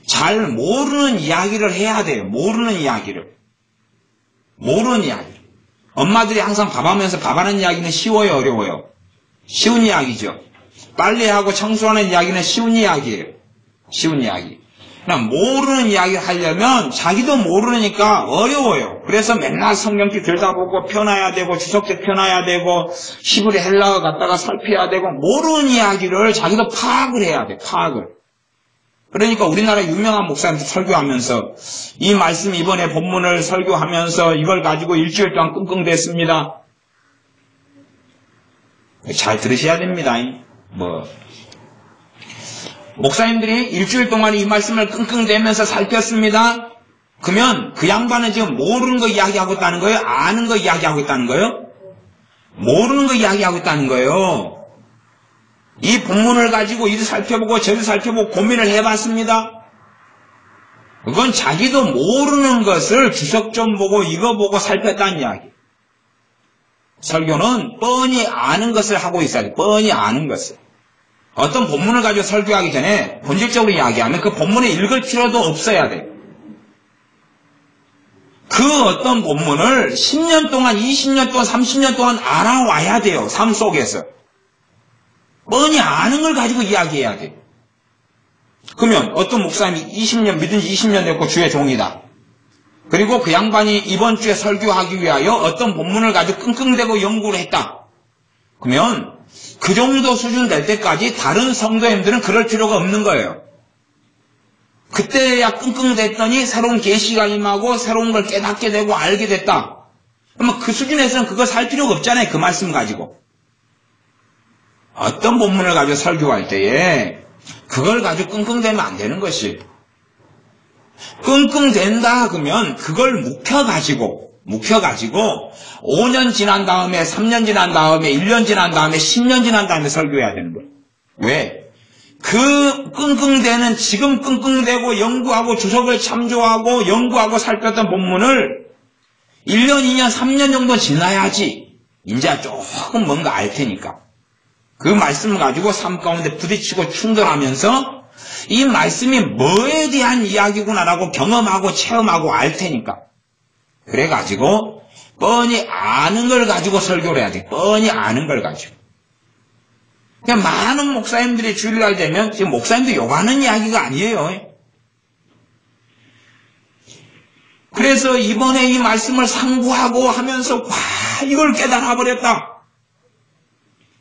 잘 모르는 이야기를 해야 돼요. 모르는 이야기를. 엄마들이 항상 밥하면서 밥하는 이야기는 쉬워요, 어려워요? 쉬운 이야기죠. 빨래하고 청소하는 이야기는 쉬운 이야기예요. 쉬운 이야기. 그냥 모르는 이야기를 하려면 자기도 모르니까 어려워요. 그래서 맨날 성경기 들다보고 펴놔야 되고 주석책 펴놔야 되고 히브리 헬라어 갖다가 살펴야 되고 모르는 이야기를 자기도 파악을 해야 돼. 파악을. 그러니까 우리나라 유명한 목사님들 설교하면서 이 말씀 이번에 본문을 설교하면서 이걸 가지고 일주일 동안 끙끙댔습니다. 잘 들으셔야 됩니다. 목사님들이 일주일 동안 이 말씀을 끙끙대면서 살폈습니다. 그러면 그 양반은 지금 모르는 거 이야기하고 있다는 거예요? 아는 거 이야기하고 있다는 거예요? 모르는 거 이야기하고 있다는 거예요. 이 본문을 가지고 이리 살펴보고 저리 살펴보고 고민을 해봤습니다. 그건 자기도 모르는 것을 주석 좀 보고 이거 보고 살폈다는 이야기. 설교는 뻔히 아는 것을 하고 있어야 돼. 뻔히 아는 것을. 어떤 본문을 가지고 설교하기 전에 본질적으로 이야기하면 그 본문을 읽을 필요도 없어야 돼. 그 어떤 본문을 10년 동안, 20년 동안, 30년 동안 알아와야 돼요. 삶 속에서. 뻔히 아는 걸 가지고 이야기해야 돼. 그러면 어떤 목사님이 20년, 믿은 지 20년 됐고 주의 종이다. 그리고 그 양반이 이번 주에 설교하기 위하여 어떤 본문을 가지고 끙끙대고 연구를 했다. 그러면 그 정도 수준 될 때까지 다른 성도님들은 그럴 필요가 없는 거예요. 그때야 끙끙댔더니 새로운 계시가 임하고 새로운 걸 깨닫게 되고 알게 됐다. 그러면 그 수준에서는 그거 살 필요가 없잖아요. 그 말씀 가지고. 어떤 본문을 가지고 설교할 때에 그걸 가지고 끙끙대면 안 되는 것이. 끙끙댄다 그러면 그걸 묵혀가지고 5년 지난 다음에 3년 지난 다음에 1년 지난 다음에 10년 지난 다음에 설교해야 되는 거예요. 왜? 그 끙끙대는 지금 끙끙대고 연구하고 주석을 참조하고 연구하고 살폈던 본문을 1년, 2년, 3년 정도 지나야지 이제 조금 뭔가 알 테니까. 그 말씀을 가지고 삶 가운데 부딪히고 충돌하면서 이 말씀이 뭐에 대한 이야기구나라고 경험하고 체험하고 알 테니까. 그래가지고 뻔히 아는 걸 가지고 설교를 해야 돼. 뻔히 아는 걸 가지고. 그냥 많은 목사님들이 주일날 되면 지금 목사님도 욕하는 이야기가 아니에요. 그래서 이번에 이 말씀을 상고하고 하면서 와 이걸 깨달아 버렸다.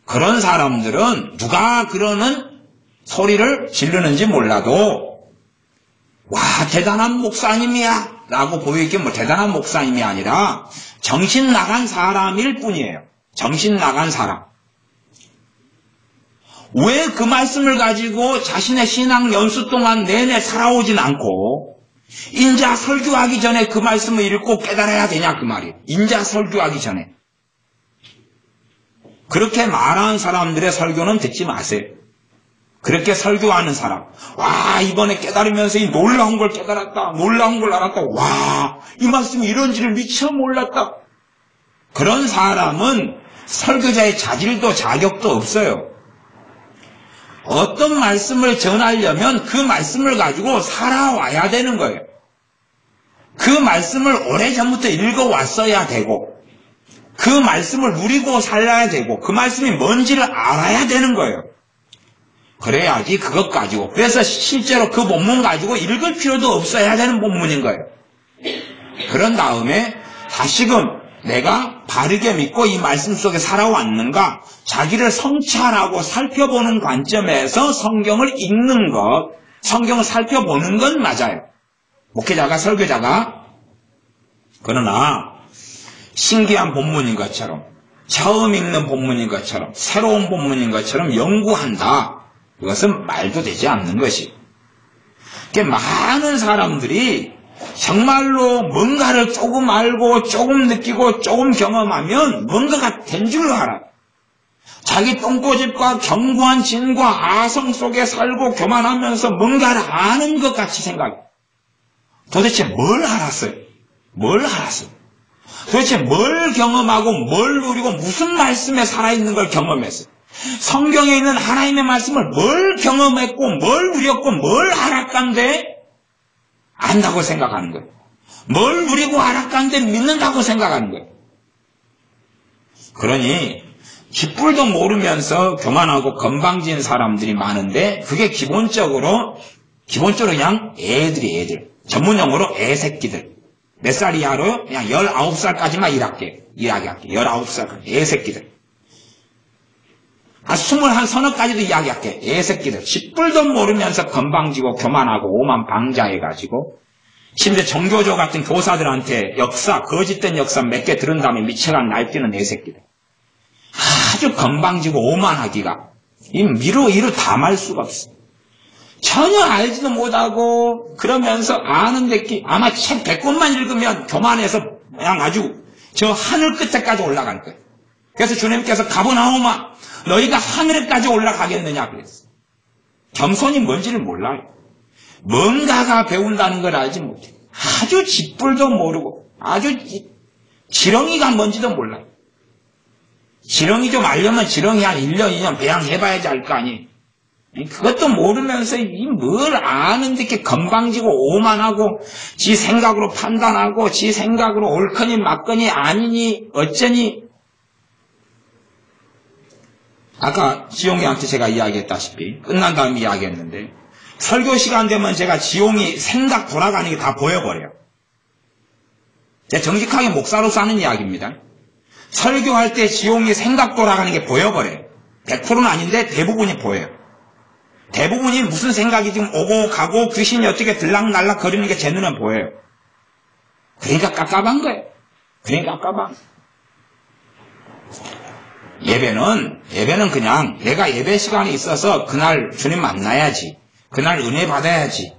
그런 사람들은 누가 그러는 소리를 지르는지 몰라도 와 대단한 목사님이야 라고 보이게 뭐 대단한 목사님이 아니라 정신 나간 사람일 뿐이에요. 정신 나간 사람. 왜 그 말씀을 가지고 자신의 신앙 연수 동안 내내 살아오진 않고 인자 설교하기 전에 그 말씀을 읽고 깨달아야 되냐 그 말이에요. 인자 설교하기 전에. 그렇게 말하는 사람들의 설교는 듣지 마세요. 그렇게 설교하는 사람, 와 이번에 깨달으면서 이 놀라운 걸 깨달았다, 놀라운 걸 알았다, 와 이 말씀이 이런지를 미처 몰랐다. 그런 사람은 설교자의 자질도 자격도 없어요. 어떤 말씀을 전하려면 그 말씀을 가지고 살아와야 되는 거예요. 그 말씀을 오래전부터 읽어왔어야 되고 그 말씀을 누리고 살아야 되고 그 말씀이 뭔지를 알아야 되는 거예요. 그래야지 그것 가지고. 그래서 실제로 그 본문 가지고 읽을 필요도 없어야 되는 본문인 거예요. 그런 다음에 다시금 내가 바르게 믿고 이 말씀 속에 살아왔는가 자기를 성찰하고 살펴보는 관점에서 성경을 읽는 것, 성경을 살펴보는 건 맞아요. 목회자가 설교자가. 그러나 신기한 본문인 것처럼 처음 읽는 본문인 것처럼 새로운 본문인 것처럼 연구한다. 그것은 말도 되지 않는 것이. 많은 사람들이 정말로 뭔가를 조금 알고 조금 느끼고 조금 경험하면 뭔가가 된 줄로 알아. 자기 똥꼬집과 견고한 진과 아성 속에 살고 교만하면서 뭔가를 아는 것 같이 생각해. 도대체 뭘 알았어요? 뭘 알았어요? 도대체 뭘 경험하고 뭘 누리고 무슨 말씀에 살아있는 걸 경험했어요? 성경에 있는 하나님의 말씀을 뭘 경험했고 뭘 누렸고 뭘 알았간데 안다고 생각하는 거예요. 뭘 누리고 알았가는데 믿는다고 생각하는 거예요. 그러니 깃불도 모르면서 교만하고 건방진 사람들이 많은데 그게 기본적으로 그냥 애들. 전문용어로 애새끼들. 몇 살 이하로요? 그냥 19살까지만 이야기할게. 19살까지. 애새끼들. 한 21, 서너까지도 이야기할게. 애새끼들. 깃불도 모르면서 건방지고 교만하고 오만 방자해가지고 심지어 정교조 같은 교사들한테 거짓된 역사 몇 개 들은 다음에 미쳐간 날뛰는 애새끼들. 아주 건방지고 오만하기가 이로 담을 수가 없어. 전혀 알지도 못하고 그러면서 아는데 아마 책 100권만 읽으면 교만해서 그냥 아주 저 하늘 끝에까지 올라갈 거예요. 그래서 주님께서 가버나움아 너희가 하늘에까지 올라가겠느냐 그랬어. 겸손이 뭔지를 몰라요. 뭔가가 배운다는 걸 알지 못해. 아주 쥐뿔도 모르고 아주 지렁이가 뭔지도 몰라요. 지렁이 좀 알려면 지렁이 한 1년, 2년 배양해봐야지 알 거 아니에요. 그것도 모르면서 뭘 아는데 이렇게 건방지고 오만하고 지 생각으로 판단하고 지 생각으로 옳거니 맞거니 아니니 어쩌니. 아까 지용이한테 제가 이야기했다시피 끝난 다음에 이야기했는데 설교 시간 되면 제가 지용이 생각 돌아가는 게 다 보여버려요. 제가 정직하게 목사로서 하는 이야기입니다. 설교할 때 지용이 생각 돌아가는 게 보여버려요. 100%는 아닌데 대부분이 보여요. 대부분이 무슨 생각이 지금 오고 가고 귀신이 어떻게 들락날락 거리는 게 제 눈에 보여요. 그러니까 깝깝한 거예요. 그러니까 깝깝한. 예배는 그냥 내가 예배 시간이 있어서 그날 주님 만나야지. 그날 은혜 받아야지.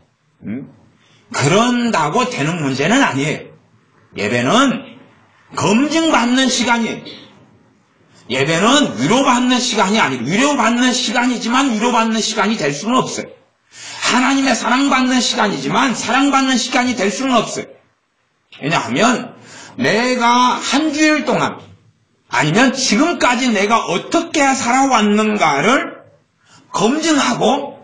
그런다고 되는 문제는 아니에요. 예배는 검증받는 시간이에요. 예배는 위로받는 시간이 아니고 위로받는 시간이지만 위로받는 시간이 될 수는 없어요. 하나님의 사랑받는 시간이지만 사랑받는 시간이 될 수는 없어요. 왜냐하면 내가 한 주일 동안 아니면 지금까지 내가 어떻게 살아왔는가를 검증하고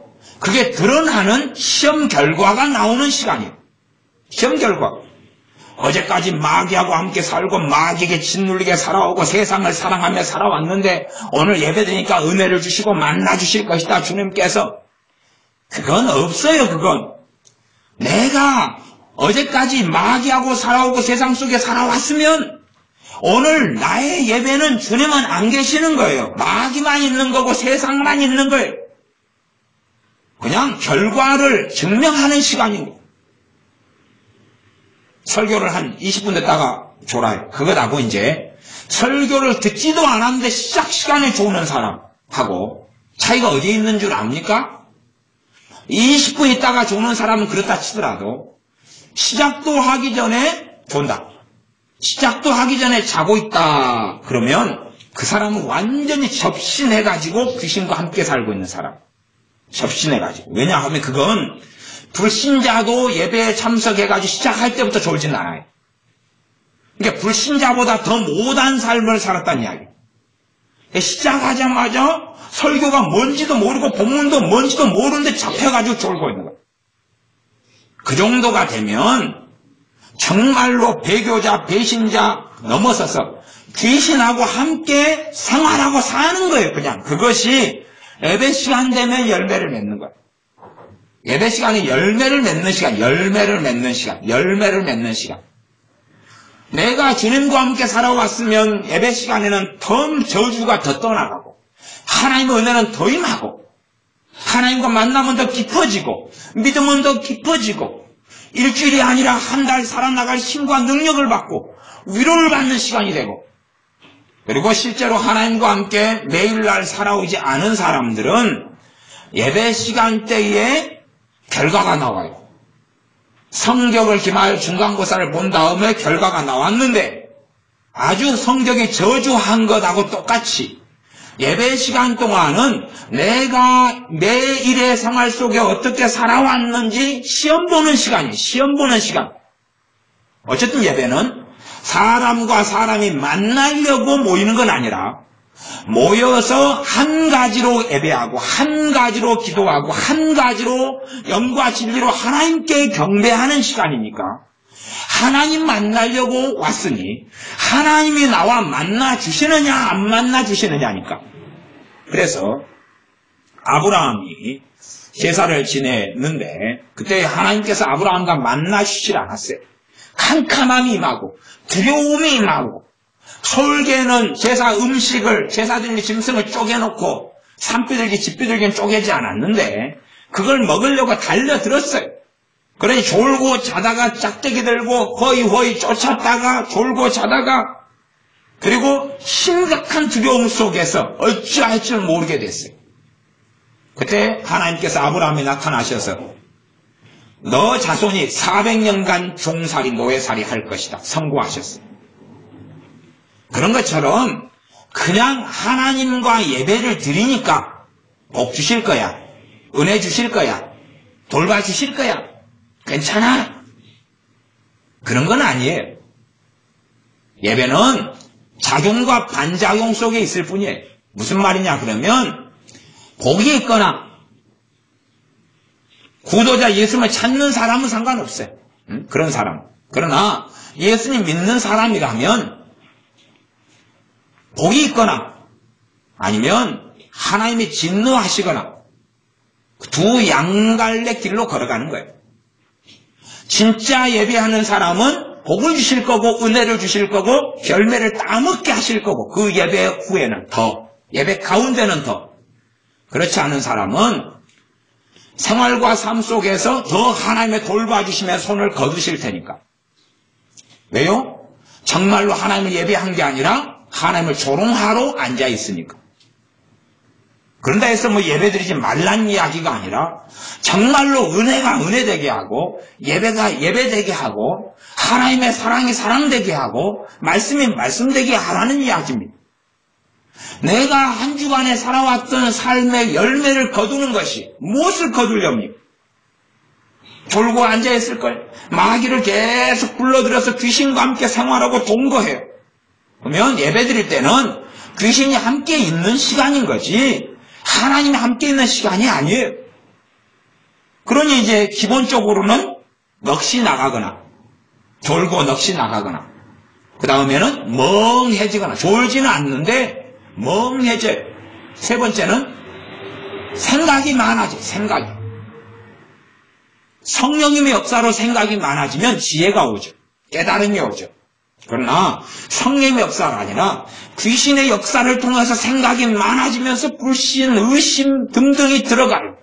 그게 드러나는 시험 결과가 나오는 시간이에요. 시험 결과. 어제까지 마귀하고 함께 살고 마귀에게 짓눌리게 살아오고 세상을 사랑하며 살아왔는데 오늘 예배드리니까 은혜를 주시고 만나주실 것이다 주님께서. 그건 없어요. 그건 내가 어제까지 마귀하고 살아오고 세상 속에 살아왔으면 오늘 나의 예배는 주님은 안 계시는 거예요. 마귀만 있는 거고 세상만 있는 거예요. 그냥 결과를 증명하는 시간이고. 설교를 한 20분 됐다가 졸아요. 그거하고 이제 설교를 듣지도 않았는데 시작 시간에 조는 사람하고 차이가 어디에 있는 줄 압니까? 20분 있다가 조는 사람은 그렇다 치더라도 시작도 하기 전에 존다. 시작도 하기 전에 자고 있다. 그러면 그 사람은 완전히 접신해가지고 귀신과 함께 살고 있는 사람. 접신해가지고. 왜냐하면 그건 불신자도 예배에 참석해가지고 시작할 때부터 졸진 않아요. 그러니까 불신자보다 더 못한 삶을 살았다는 이야기. 시작하자마자 설교가 뭔지도 모르고 본문도 뭔지도 모르는데 잡혀가지고 졸고 있는 거예요. 그 정도가 되면 정말로 배교자, 배신자 넘어서서 귀신하고 함께 생활하고 사는 거예요. 그냥 그것이 예배 시간 되면 열매를 맺는 거예요. 예배 시간이 열매를 맺는 시간. 내가 주님과 함께 살아왔으면 예배 시간에는 더 저주가 더 떠나가고 하나님의 은혜는 더 임하고 하나님과 만나면 더 깊어지고 믿음은 더 깊어지고 일주일이 아니라 한 달 살아나갈 힘과 능력을 받고 위로를 받는 시간이 되고 그리고 실제로 하나님과 함께 매일날 살아오지 않은 사람들은 예배 시간대에 결과가 나와요. 성격을 기말 중간고사를 본 다음에 결과가 나왔는데 아주 성격이 저주한 것하고 똑같이 예배 시간 동안은 내가 매일의 생활 속에 어떻게 살아왔는지 시험 보는 시간이에요. 시험 보는 시간. 어쨌든 예배는 사람과 사람이 만나려고 모이는 건 아니라 모여서 한 가지로 예배하고 한 가지로 기도하고 한 가지로 영과 진리로 하나님께 경배하는 시간이니까 하나님 만나려고 왔으니 하나님이 나와 만나 주시느냐 안 만나 주시느냐니까. 그래서 아브라함이 제사를 지냈는데 그때 하나님께서 아브라함과 만나 주시지 않았어요. 캄캄함이 임하고 두려움이 임하고 솔개는 제사 음식을 제사드리는 짐승을 쪼개놓고 산비둘기 집비둘기는 쪼개지 않았는데 그걸 먹으려고 달려들었어요. 그러니 졸고 자다가 짝대기 들고 허이허이 쫓았다가 졸고 자다가 그리고 심각한 두려움 속에서 어찌할 줄 모르게 됐어요. 그때 하나님께서 아브라함에 나타나셔서 너 자손이 400년간 종살이 노예살이 할 것이다 선고하셨어요. 그런 것처럼 그냥 하나님과 예배를 드리니까 복 주실 거야, 은혜 주실 거야, 돌봐주실 거야, 괜찮아. 그런 건 아니에요. 예배는 작용과 반작용 속에 있을 뿐이에요. 무슨 말이냐 그러면 복이 있거나 구도자 예수님을 찾는 사람은 상관없어요. 그런 사람. 그러나 예수님 믿는 사람이라면 복이 있거나 아니면 하나님이 진노하시거나 두 양갈래 길로 걸어가는 거예요. 진짜 예배하는 사람은 복을 주실 거고 은혜를 주실 거고 열매를 따먹게 하실 거고 그 예배 후에는 더, 예배 가운데는 더. 그렇지 않은 사람은 생활과 삶 속에서 더 하나님의 돌봐주심에 손을 거두실 테니까. 왜요? 정말로 하나님을 예배한 게 아니라 하나님을 조롱하러 앉아 있으니까. 그런다 해서 뭐 예배드리지 말란 이야기가 아니라 정말로 은혜가 은혜되게 하고 예배가 예배되게 하고 하나님의 사랑이 사랑되게 하고 말씀이 말씀되게 하라는 이야기입니다. 내가 한 주간에 살아왔던 삶의 열매를 거두는 것이 무엇을 거두렵니까? 졸고 앉아있을걸? 마귀를 계속 불러들여서 귀신과 함께 생활하고 동거해요. 그러면 예배드릴 때는 귀신이 함께 있는 시간인 거지 하나님이 함께 있는 시간이 아니에요. 그러니 이제 기본적으로는 넋이 나가거나 졸고 넋이 나가거나 그 다음에는 멍해지거나 졸지는 않는데 멍해져요. 세 번째는 생각이 많아져요. 생각이. 성령님의 역사로 생각이 많아지면 지혜가 오죠. 깨달음이 오죠. 그러나 성령의 역사가 아니라 귀신의 역사를 통해서 생각이 많아지면서 불신, 의심 등등이 들어가요.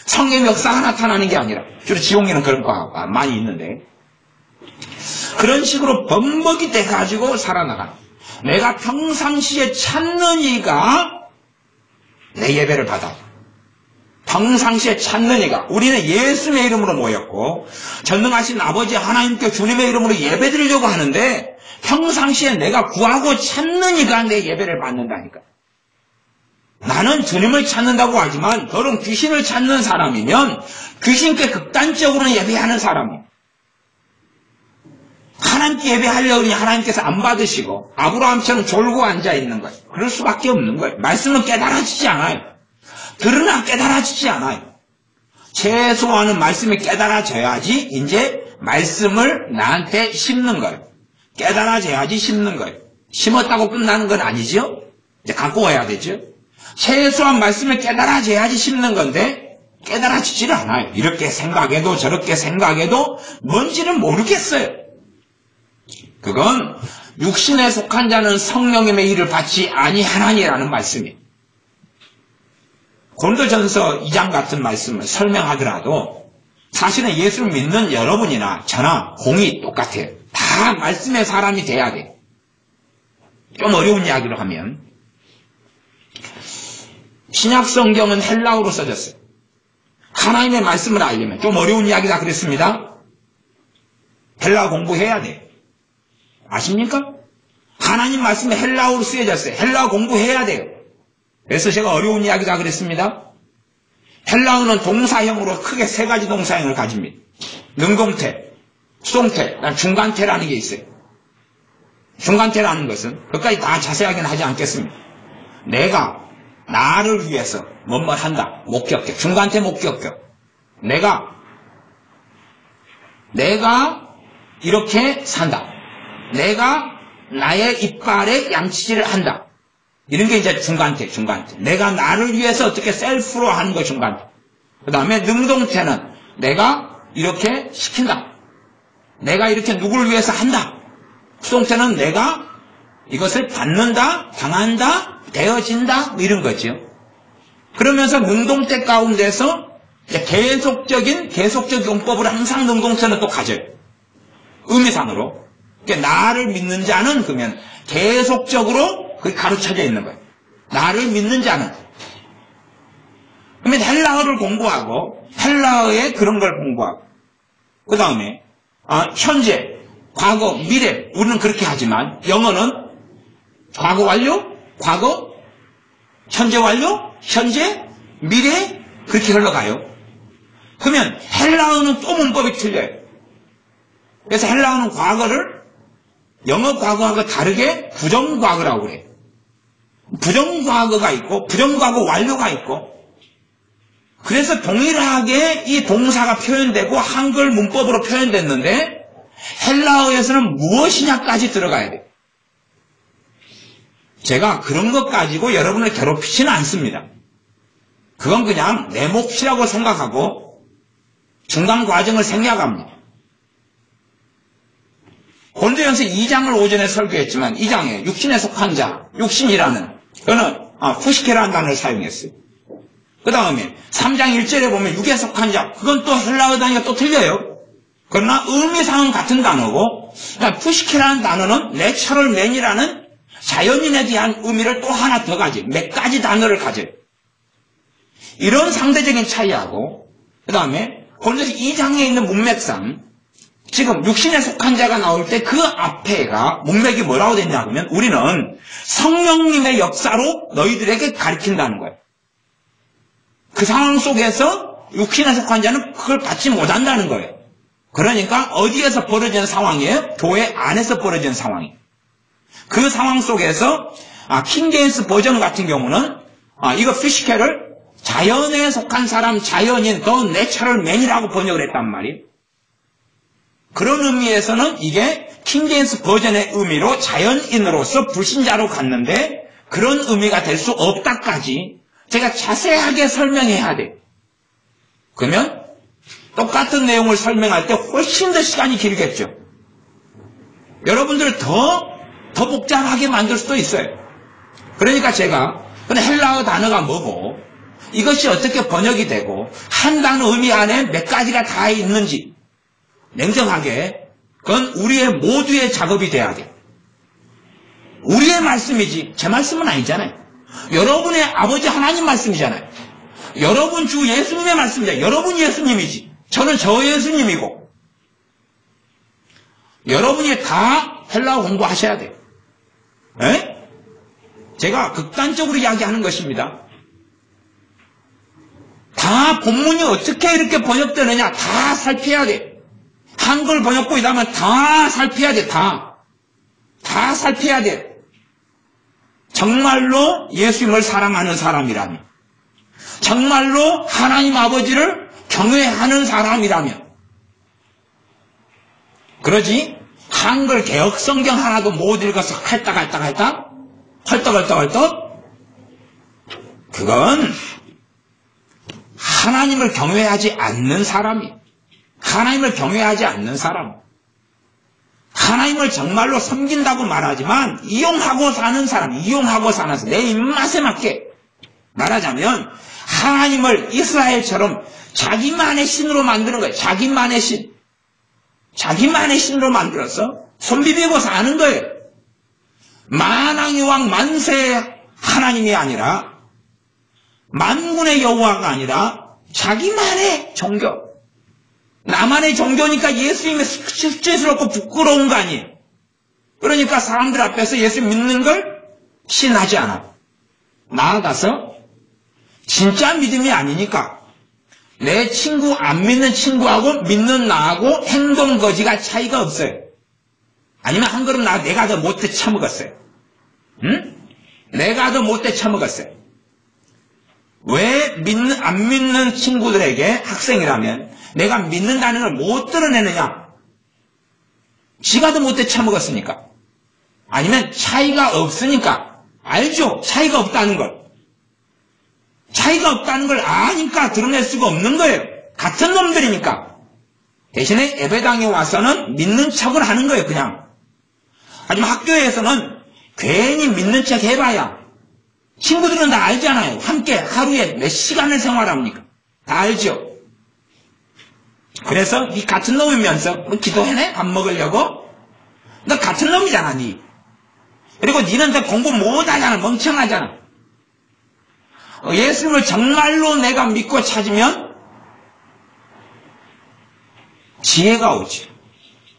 성령의 역사가 나타나는 게 아니라 주로 지옥에는 그런 거 많이 있는데 그런 식으로 범벅이 돼가지고 살아나가는 내가 평상시에 찾는 이가 내 예배를 받아. 평상시에 찾는 이가 우리는 예수님의 이름으로 모였고 전능하신 아버지 하나님께 주님의 이름으로 예배드리려고 하는데 평상시에 내가 구하고 찾는 이가 내 예배를 받는다니까. 나는 주님을 찾는다고 하지만 더러운 귀신을 찾는 사람이면 귀신께 극단적으로 예배하는 사람이에요. 하나님께 예배하려고 하니 하나님께서 안 받으시고 아브라함처럼 졸고 앉아있는 거예요. 그럴 수밖에 없는 거예요. 말씀은 깨달아지지 않아요. 들으나 깨달아지지 않아요. 최소한은 말씀이 깨달아져야지 이제 말씀을 나한테 심는 거예요. 깨달아져야지 심는 거예요. 심었다고 끝나는 건 아니죠. 이제 갖고 와야 되죠. 최소한 말씀을 깨달아져야지 심는 건데 깨달아지지를 않아요. 이렇게 생각해도 저렇게 생각해도 뭔지는 모르겠어요. 그건 육신에 속한 자는 성령님의 일을 받지 아니하나니라는 말씀이에요. 고린도전서 2장 같은 말씀을 설명하더라도 사실은 예수를 믿는 여러분이나 저나 공이 똑같아요. 다 말씀의 사람이 돼야 돼요. 좀 어려운 이야기로 하면 신약 성경은 헬라어로 써졌어요. 하나님의 말씀을 알려면 좀 어려운 이야기다 그랬습니다. 헬라어 공부해야 돼요. 아십니까? 하나님 말씀이 헬라어로 쓰여졌어요. 헬라어 공부해야 돼요. 그래서 제가 어려운 이야기다 그랬습니다. 헬라어는 동사형으로 크게 세 가지 동사형을 가집니다. 능동태, 수동태, 중간태라는 게 있어요. 중간태라는 것은 그것까지 다 자세하게는 하지 않겠습니다. 내가 나를 위해서 뭐뭐 한다. 목격격. 중간태 목격격. 내가 이렇게 산다. 내가 나의 이빨에 양치질을 한다. 이런 게 이제 중간태. 내가 나를 위해서 어떻게 셀프로 하는 거 중간태. 그 다음에 능동태는 내가 이렇게 시킨다. 내가 이렇게 누구를 위해서 한다. 수동태는 내가 이것을 받는다, 당한다, 되어진다, 이런 거죠. 그러면서 능동태 가운데서 계속적 용법을 항상 능동태는 또 가져요. 의미상으로. 그러니까 나를 믿는 자는 그러면 계속적으로 그게 가르쳐져 있는 거예요. 나를 믿는 자는. 그러면 헬라어를 공부하고, 헬라어의 그런 걸 공부하고, 그 다음에, 현재, 과거, 미래, 우리는 그렇게 하지만, 영어는 과거 완료, 과거, 현재 완료, 현재, 미래, 그렇게 흘러가요. 그러면 헬라어는 또 문법이 틀려요. 그래서 헬라어는 과거를 영어 과거하고 다르게 부정과거라고 그래요. 부정과거가 있고 부정과거 완료가 있고, 그래서 동일하게 이 동사가 표현되고 한글 문법으로 표현됐는데 헬라어에서는 무엇이냐까지 들어가야 돼요. 제가 그런 것 가지고 여러분을 괴롭히지는 않습니다. 그건 그냥 내 몫이라고 생각하고 중간 과정을 생략합니다. 고린도전서 2장을 오전에 설교했지만 2장에 육신에 속한 자, 육신이라는 그거는 푸시케라는 단어를 사용했어요. 그 다음에 3장 1절에 보면 육에 속한 자, 그건 또 헬라어 단위가 또 틀려요. 그러나 의미상은 같은 단어고, 푸시케라는 단어는 내처럴 맨이라는 자연인에 대한 의미를 또 하나 더 가져요. 몇 가지 단어를 가져요. 이런 상대적인 차이하고, 그 다음에 고린도서 2장에 있는 문맥상 지금 육신에 속한 자가 나올 때 그 앞에가 문맥이 뭐라고 됐냐 하면 우리는 성령님의 역사로 너희들에게 가르친다는 거예요. 그 상황 속에서 육신에 속한 자는 그걸 받지 못한다는 거예요. 그러니까 어디에서 벌어진 상황이에요? 교회 안에서 벌어진 상황이에요. 그 상황 속에서 킹제임스 버전 같은 경우는 이거 피시케를 자연에 속한 사람, 자연인, 더 내처럴 맨이라고 번역을 했단 말이에요. 그런 의미에서는 이게 킹제임스 버전의 의미로 자연인으로서 불신자로 갔는데 그런 의미가 될 수 없다까지 제가 자세하게 설명해야 돼요. 그러면 똑같은 내용을 설명할 때 훨씬 더 시간이 길겠죠. 여러분들을 더 복잡하게 만들 수도 있어요. 그러니까 제가 헬라어 단어가 뭐고 이것이 어떻게 번역이 되고 한 단어 의미 안에 몇 가지가 다 있는지 냉정하게 그건 우리의 모두의 작업이 돼야 돼요. 우리의 말씀이지 제 말씀은 아니잖아요. 여러분의 아버지 하나님 말씀이잖아요. 여러분 주 예수님의 말씀이잖아요. 여러분 예수님이지. 저는 저 예수님이고. 여러분이 다 헬라어 공부하셔야 돼요. 에? 제가 극단적으로 이야기하는 것입니다. 다 본문이 어떻게 이렇게 번역되느냐 다 살펴야 돼. 한글 번역본이라면 다 살펴야 돼. 다 살펴야 돼. 정말로 예수님을 사랑하는 사람이라면, 정말로 하나님 아버지를 경외하는 사람이라면, 그러지 한글 개혁 성경 하나도 못 읽어서 헐떡 그건 하나님을 경외하지 않는 사람이, 하나님을 경외하지 않는 사람, 하나님을 정말로 섬긴다고 말하지만 이용하고 사는 사람, 내 입맛에 맞게 말하자면 하나님을 이스라엘처럼 자기만의 신으로 만드는 거예요. 자기만의 신으로 만들어서 손 비비고 사는 거예요. 만왕의 왕 만세의 하나님이 아니라, 만군의 여호와가 아니라 자기만의 종교. 나만의 종교니까 예수님이 수치스럽고 부끄러운 거 아니에요. 그러니까 사람들 앞에서 예수 믿는 걸 신하지 않아. 나아가서 진짜 믿음이 아니니까 내 친구 안 믿는 친구하고 믿는 나하고 행동 거지가 차이가 없어요. 아니면 한 그릇 내가 더 못해 처먹었어요. 응? 내가 더 못돼 처먹었어요. 왜 안 믿는 친구들에게 학생이라면 내가 믿는다는 걸 못 드러내느냐? 지가 더 못돼 처먹었으니까. 아니면 차이가 없으니까. 알죠? 차이가 없다는 걸. 차이가 없다는 걸 아니까 드러낼 수가 없는 거예요. 같은 놈들이니까. 대신에 예배당에 와서는 믿는 척을 하는 거예요, 그냥. 하지만 학교에서는 괜히 믿는 척 해봐야 친구들은 다 알잖아요. 함께 하루에 몇 시간을 생활합니까? 다 알죠? 그래서 니 같은 놈이면서 뭐 기도해내? 밥 먹으려고? 너 같은 놈이잖아, 니. 그리고 니는 더 공부 못하잖아. 멍청하잖아. 예수님을 정말로 내가 믿고 찾으면 지혜가 오지.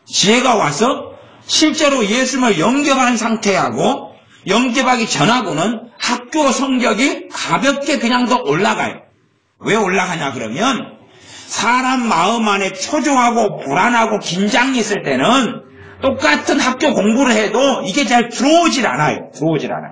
지혜가 와서 실제로 예수님을 영접한 상태하고 영접하기 전하고는 학교 성적이 가볍게 그냥 더 올라가요. 왜 올라가냐 그러면 사람 마음 안에 초조하고 불안하고 긴장이 있을 때는 똑같은 학교 공부를 해도 이게 잘 들어오질 않아요.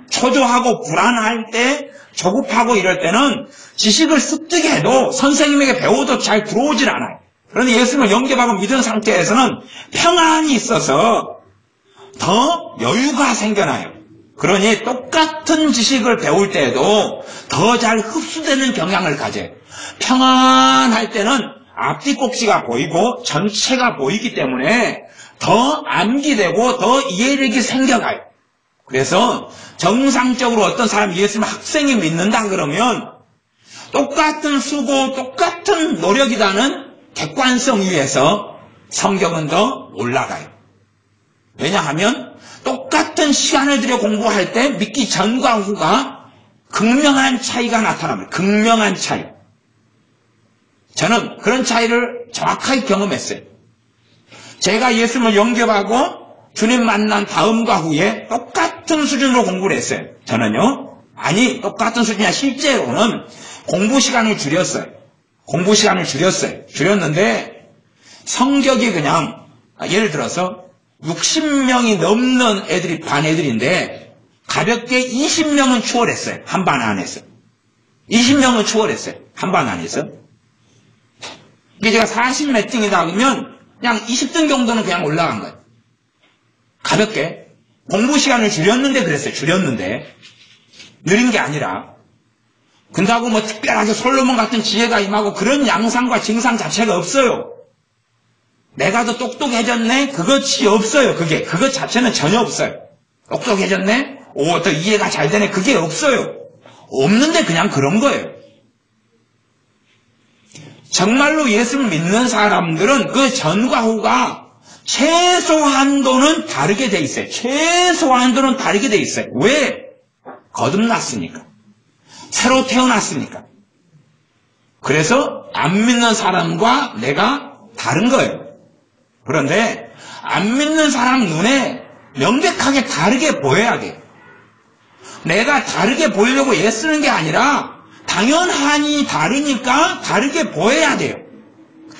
초조하고 불안할 때, 조급하고 이럴 때는 지식을 습득해도 선생님에게 배워도 잘 들어오질 않아요. 그런데 예수님을 영접하고 믿은 상태에서는 평안이 있어서 더 여유가 생겨나요. 그러니 똑같은 지식을 배울 때에도 더 잘 흡수되는 경향을 가져요. 평안할 때는 앞뒤 꼭지가 보이고 전체가 보이기 때문에 더 암기되고 더 이해력이 생겨가요. 그래서 정상적으로 어떤 사람이 예수님 학생이 믿는다 그러면 똑같은 수고, 똑같은 노력이라는 객관성 위에서 성격은 더 올라가요. 왜냐하면 똑같은 시간을 들여 공부할 때 믿기 전과 후가 극명한 차이가 나타납니다. 극명한 차이. 저는 그런 차이를 정확하게 경험했어요. 제가 예수님을 영접하고 주님 만난 다음과 후에 똑같은 수준으로 공부를 했어요. 저는요. 아니 똑같은 수준이야. 실제로는 공부 시간을 줄였어요. 줄였는데 성격이 그냥 예를 들어서 60명이 넘는 애들이 반 애들인데 가볍게 20명은 추월했어요. 한 반 안에서. 20명은 추월했어요. 한 반 안에서. 이게 제가 40 몇 등이다 그러면 그냥 20등 정도는 그냥 올라간 거예요. 가볍게. 공부 시간을 줄였는데 그랬어요. 느린 게 아니라. 근다고 뭐 특별하게 솔로몬 같은 지혜가 임하고 그런 양상과 증상 자체가 없어요. 내가 더 똑똑해졌네? 그것이 없어요. 그것 자체는 전혀 없어요. 똑똑해졌네? 더 이해가 잘 되네? 그게 없어요. 없는데 그냥 그런 거예요. 정말로 예수를 믿는 사람들은 그 전과 후가 최소한도는 다르게 돼 있어요. 왜? 거듭났으니까. 새로 태어났으니까. 그래서 안 믿는 사람과 내가 다른 거예요. 그런데 안 믿는 사람 눈에 명백하게 다르게 보여야 돼요. 내가 다르게 보이려고 애쓰는 게 아니라 당연하니 다르니까 다르게 보여야 돼요.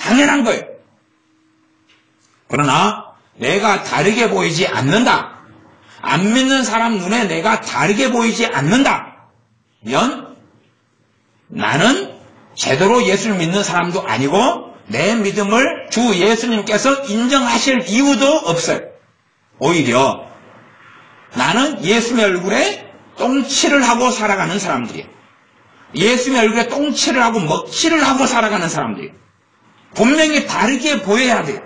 당연한 거예요. 그러나 내가 다르게 보이지 않는다. 안 믿는 사람 눈에 내가 다르게 보이지 않는다면 나는 제대로 예수를 믿는 사람도 아니고 내 믿음을 주 예수님께서 인정하실 이유도 없어요. 오히려 나는 예수님의 얼굴에 똥칠을 하고 살아가는 사람들이에요. 예수님의 얼굴에 똥칠을 하고 먹칠을 하고 살아가는 사람들이에요. 분명히 다르게 보여야 돼요.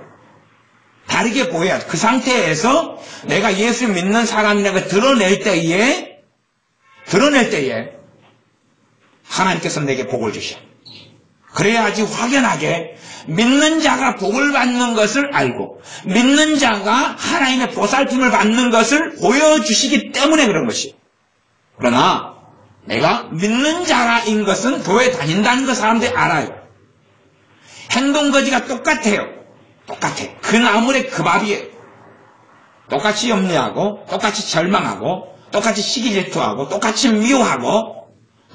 그 상태에서 내가 예수 믿는 사람이라고 드러낼 때에 하나님께서 내게 복을 주셔. 그래야지 확연하게 믿는 자가 복을 받는 것을 알고 믿는 자가 하나님의 보살핌을 받는 것을 보여주시기 때문에 그런 것이에요. 그러나 내가 믿는 자인 것은 교회 다닌다는 거 사람들이 알아요. 행동거지가 똑같아요. 그 나물에 그 밥이에요. 똑같이 염려하고 똑같이 절망하고 똑같이 시기질투하고 똑같이 미워하고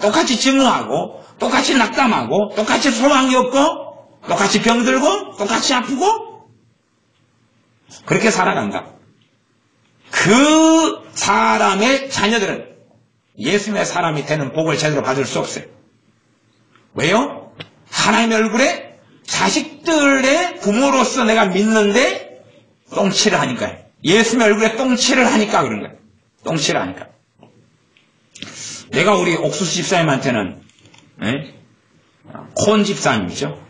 똑같이 증오하고 똑같이 낙담하고 똑같이 소망이 없고 똑같이 병들고 똑같이 아프고 그렇게 살아간다. 그 사람의 자녀들은 예수님의 사람이 되는 복을 제대로 받을 수 없어요. 왜요? 하나님의 얼굴에 자식들의 부모로서 내가 믿는데 똥칠을 하니까요. 예수님의 얼굴에 똥칠을 하니까 그런 거예요. 똥칠을 하니까. 내가 우리 옥수수 집사님한테는 콘 집사님이죠.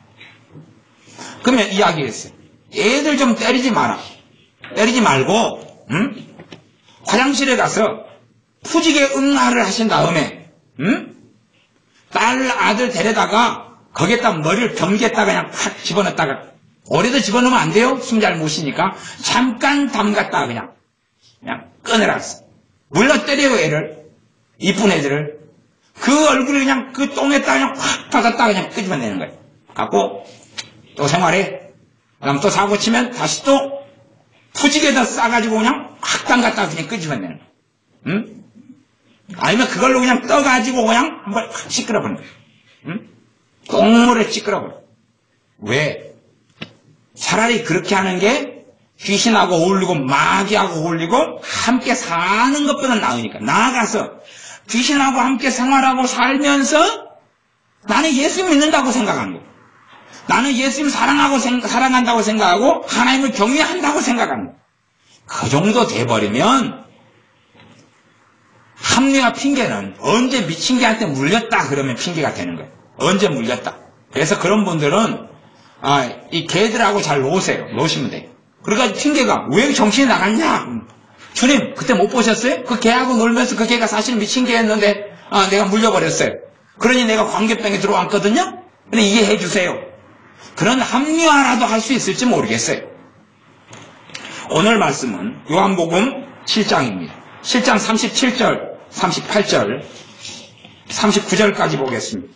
그러면 이야기했어요. 애들 좀 때리지 마라. 때리지 말고 화장실에 가서 푸지게 응아를 하신 다음에 딸 아들 데려다가 거기에다 머리를 변기에다가 그냥 팍 집어넣었다가 오래도 집어넣으면 안 돼요. 숨 잘 못 쉬니까 잠깐 담갔다가 그냥 꺼내라. 물러 때려요. 애를 이쁜 애들을 그 얼굴을 그냥 그 똥에다가 그냥 확 받았다가 그냥 끄집어내는 거예요. 갖고 또 생활해. 그다음 또 사고 치면 다시 또 푸지게에다 싸가지고 그냥 확 담갔다가 그냥 끄집어내는 거예요. 아니면 그걸로 그냥 떠가지고 그냥 한번 확 찌끄러버리는 거예요. 똥물에 찌끄러버려. 왜? 차라리 그렇게 하는 게 귀신하고 어울리고 마귀하고 어울리고 함께 사는 것보다 나으니까. 나아가서 귀신하고 함께 생활하고 살면서 나는 예수 믿는다고 생각하는 거예요. 나는 예수님 사랑한다고 생각하고 하나님을 경외한다고 생각하는 거예요. 그 정도 돼버리면 합리화 핑계는 언제 미친 개한테 물렸다 그러면 핑계가 되는 거예요. 언제 물렸다. 그래서 그런 분들은 이 개들하고 잘 놓으세요. 놓으시면 돼요. 그러니까 핑계가 왜 정신이 나갔냐. 주님 그때 못 보셨어요? 그 개하고 놀면서 그 개가 사실 미친 개였는데 내가 물려버렸어요. 그러니 내가 광개병에 들어왔거든요. 근데 이해해 주세요. 그런 합리화라도 할 수 있을지 모르겠어요. 오늘 말씀은 요한복음 7장입니다. 7장 37절, 38절, 39절까지 보겠습니다.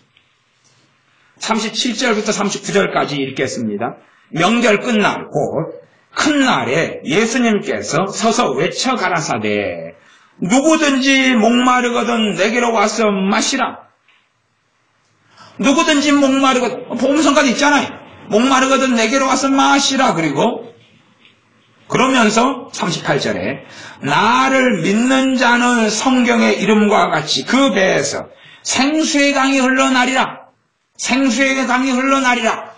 37절부터 39절까지 읽겠습니다. 명절 끝날 곧 큰 날에 예수님께서 서서 외쳐 가라사대 누구든지 목마르거든 내게로 와서 마시라. 누구든지 목마르거든 복음성까지 있잖아요. 목마르거든 내게로 와서 마시라. 그리고 그러면서 38절에 나를 믿는 자는 성경의 이름과 같이 그 배에서 생수의 강이 흘러나리라. 생수의 강이 흘러나리라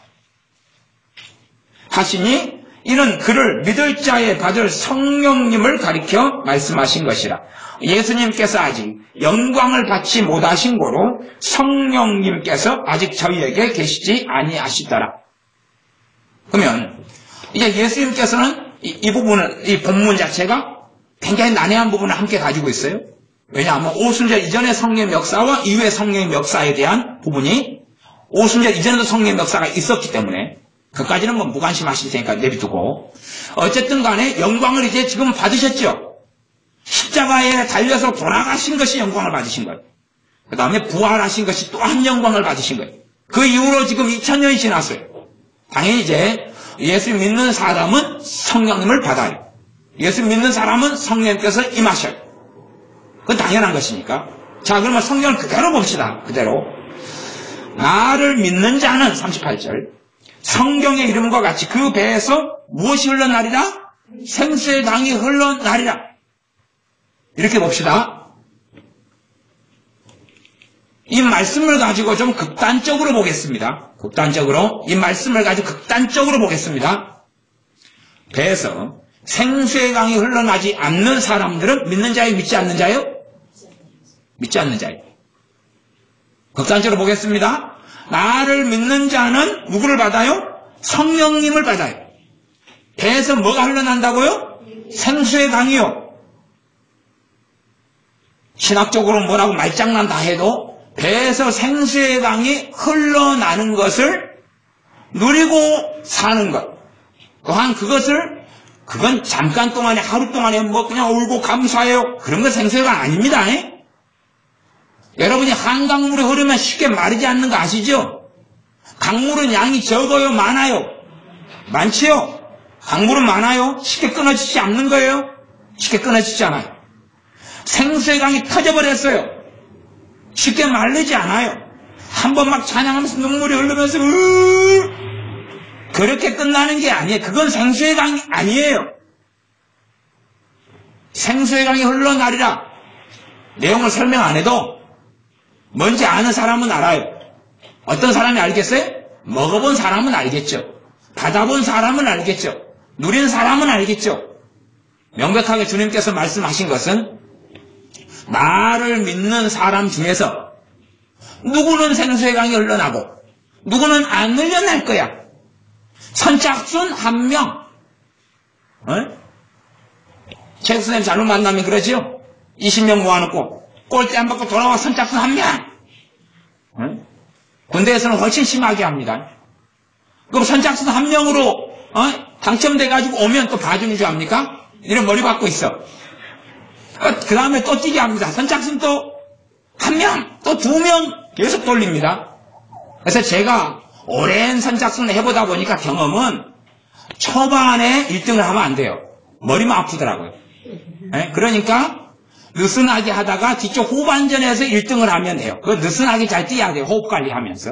하시니 이는 그를 믿을 자에 받을 성령님을 가리켜 말씀하신 것이라. 예수님께서 아직 영광을 받지 못하신 고로 성령님께서 아직 저희에게 계시지 아니하시더라. 그러면 이제 예수님께서는 이 부분을, 이 본문 자체가 굉장히 난해한 부분을 함께 가지고 있어요. 왜냐하면 오순절 이전의 성령의 역사와 이후의 성령의 역사에 대한 부분이 오순절 이전에도 성령의 역사가 있었기 때문에 그까지는 뭐 무관심하실 테니까 내비두고 어쨌든 간에 영광을 이제 지금 받으셨죠. 십자가에 달려서 돌아가신 것이 영광을 받으신 거예요. 그 다음에 부활하신 것이 또한 영광을 받으신 거예요. 그 이후로 지금 2000년이 지났어요. 당연히 이제 예수 믿는 사람은 성령님을 받아요. 예수 믿는 사람은 성령님께서 임하셔요. 그건 당연한 것이니까. 자, 그러면 성경을 그대로 봅시다. 그대로. 나를 믿는 자는 38절 성경의 이름과 같이 그 배에서 무엇이 흘러나리라? 생수의 강이 흘러나리라. 이렇게 봅시다. 이 말씀을 가지고 좀 극단적으로 보겠습니다. 극단적으로 이 말씀을 가지고 극단적으로 보겠습니다. 배에서 생수의 강이 흘러나지 않는 사람들은 믿는 자예요? 믿지 않는 자예요? 믿지 않는 자예요. 극단적으로 보겠습니다. 나를 믿는 자는 누구를 받아요? 성령님을 받아요. 배에서 뭐가 흘러난다고요? 생수의 강이요. 신학적으로 뭐라고 말장난 다 해도 배에서 생수의 강이 흘러나는 것을 누리고 사는 것. 또한 그건 잠깐 동안에 하루 동안에 뭐 그냥 울고 감사해요. 그런 건 생수의 강 아닙니다. 여러분이 한강물이 흐르면 쉽게 마르지 않는 거 아시죠? 강물은 양이 적어요? 많아요? 많지요? 강물은 많아요? 쉽게 끊어지지 않는 거예요? 쉽게 끊어지지 않아요. 생수의 강이 터져버렸어요. 쉽게 마르지 않아요. 한번 막 찬양하면서 눈물이 흐르면서 그렇게 끝나는 게 아니에요. 그건 생수의 강이 아니에요. 생수의 강이 흘러나리라. 내용을 설명 안 해도 뭔지 아는 사람은 알아요. 어떤 사람이 알겠어요? 먹어본 사람은 알겠죠. 받아본 사람은 알겠죠. 누린 사람은 알겠죠. 명백하게 주님께서 말씀하신 것은 나를 믿는 사람 중에서 누구는 생수의 강이 흘러나고 누구는 안 흘러날 거야. 선착순 한 명. 최 선생님 잘못 만나면 그러죠? 20명 모아놓고 꼴대 안 받고 돌아와 선착순 한 명. 군대에서는 훨씬 심하게 합니다. 그럼 선착순 한 명으로 당첨돼가지고 오면 또 봐주는 줄 압니까? 이런 머리 받고 있어. 그 다음에 또 뛰게 합니다. 선착순 또 한 명, 또 2명 계속 돌립니다. 그래서 제가 오랜 선착순을 해보다 보니까 경험은 초반에 1등을 하면 안 돼요. 머리만 아프더라고요. 그러니까 느슨하게 하다가 뒤쪽 후반전에서 1등을 하면 돼요. 그 느슨하게 잘 뛰어야 돼요. 호흡 관리하면서.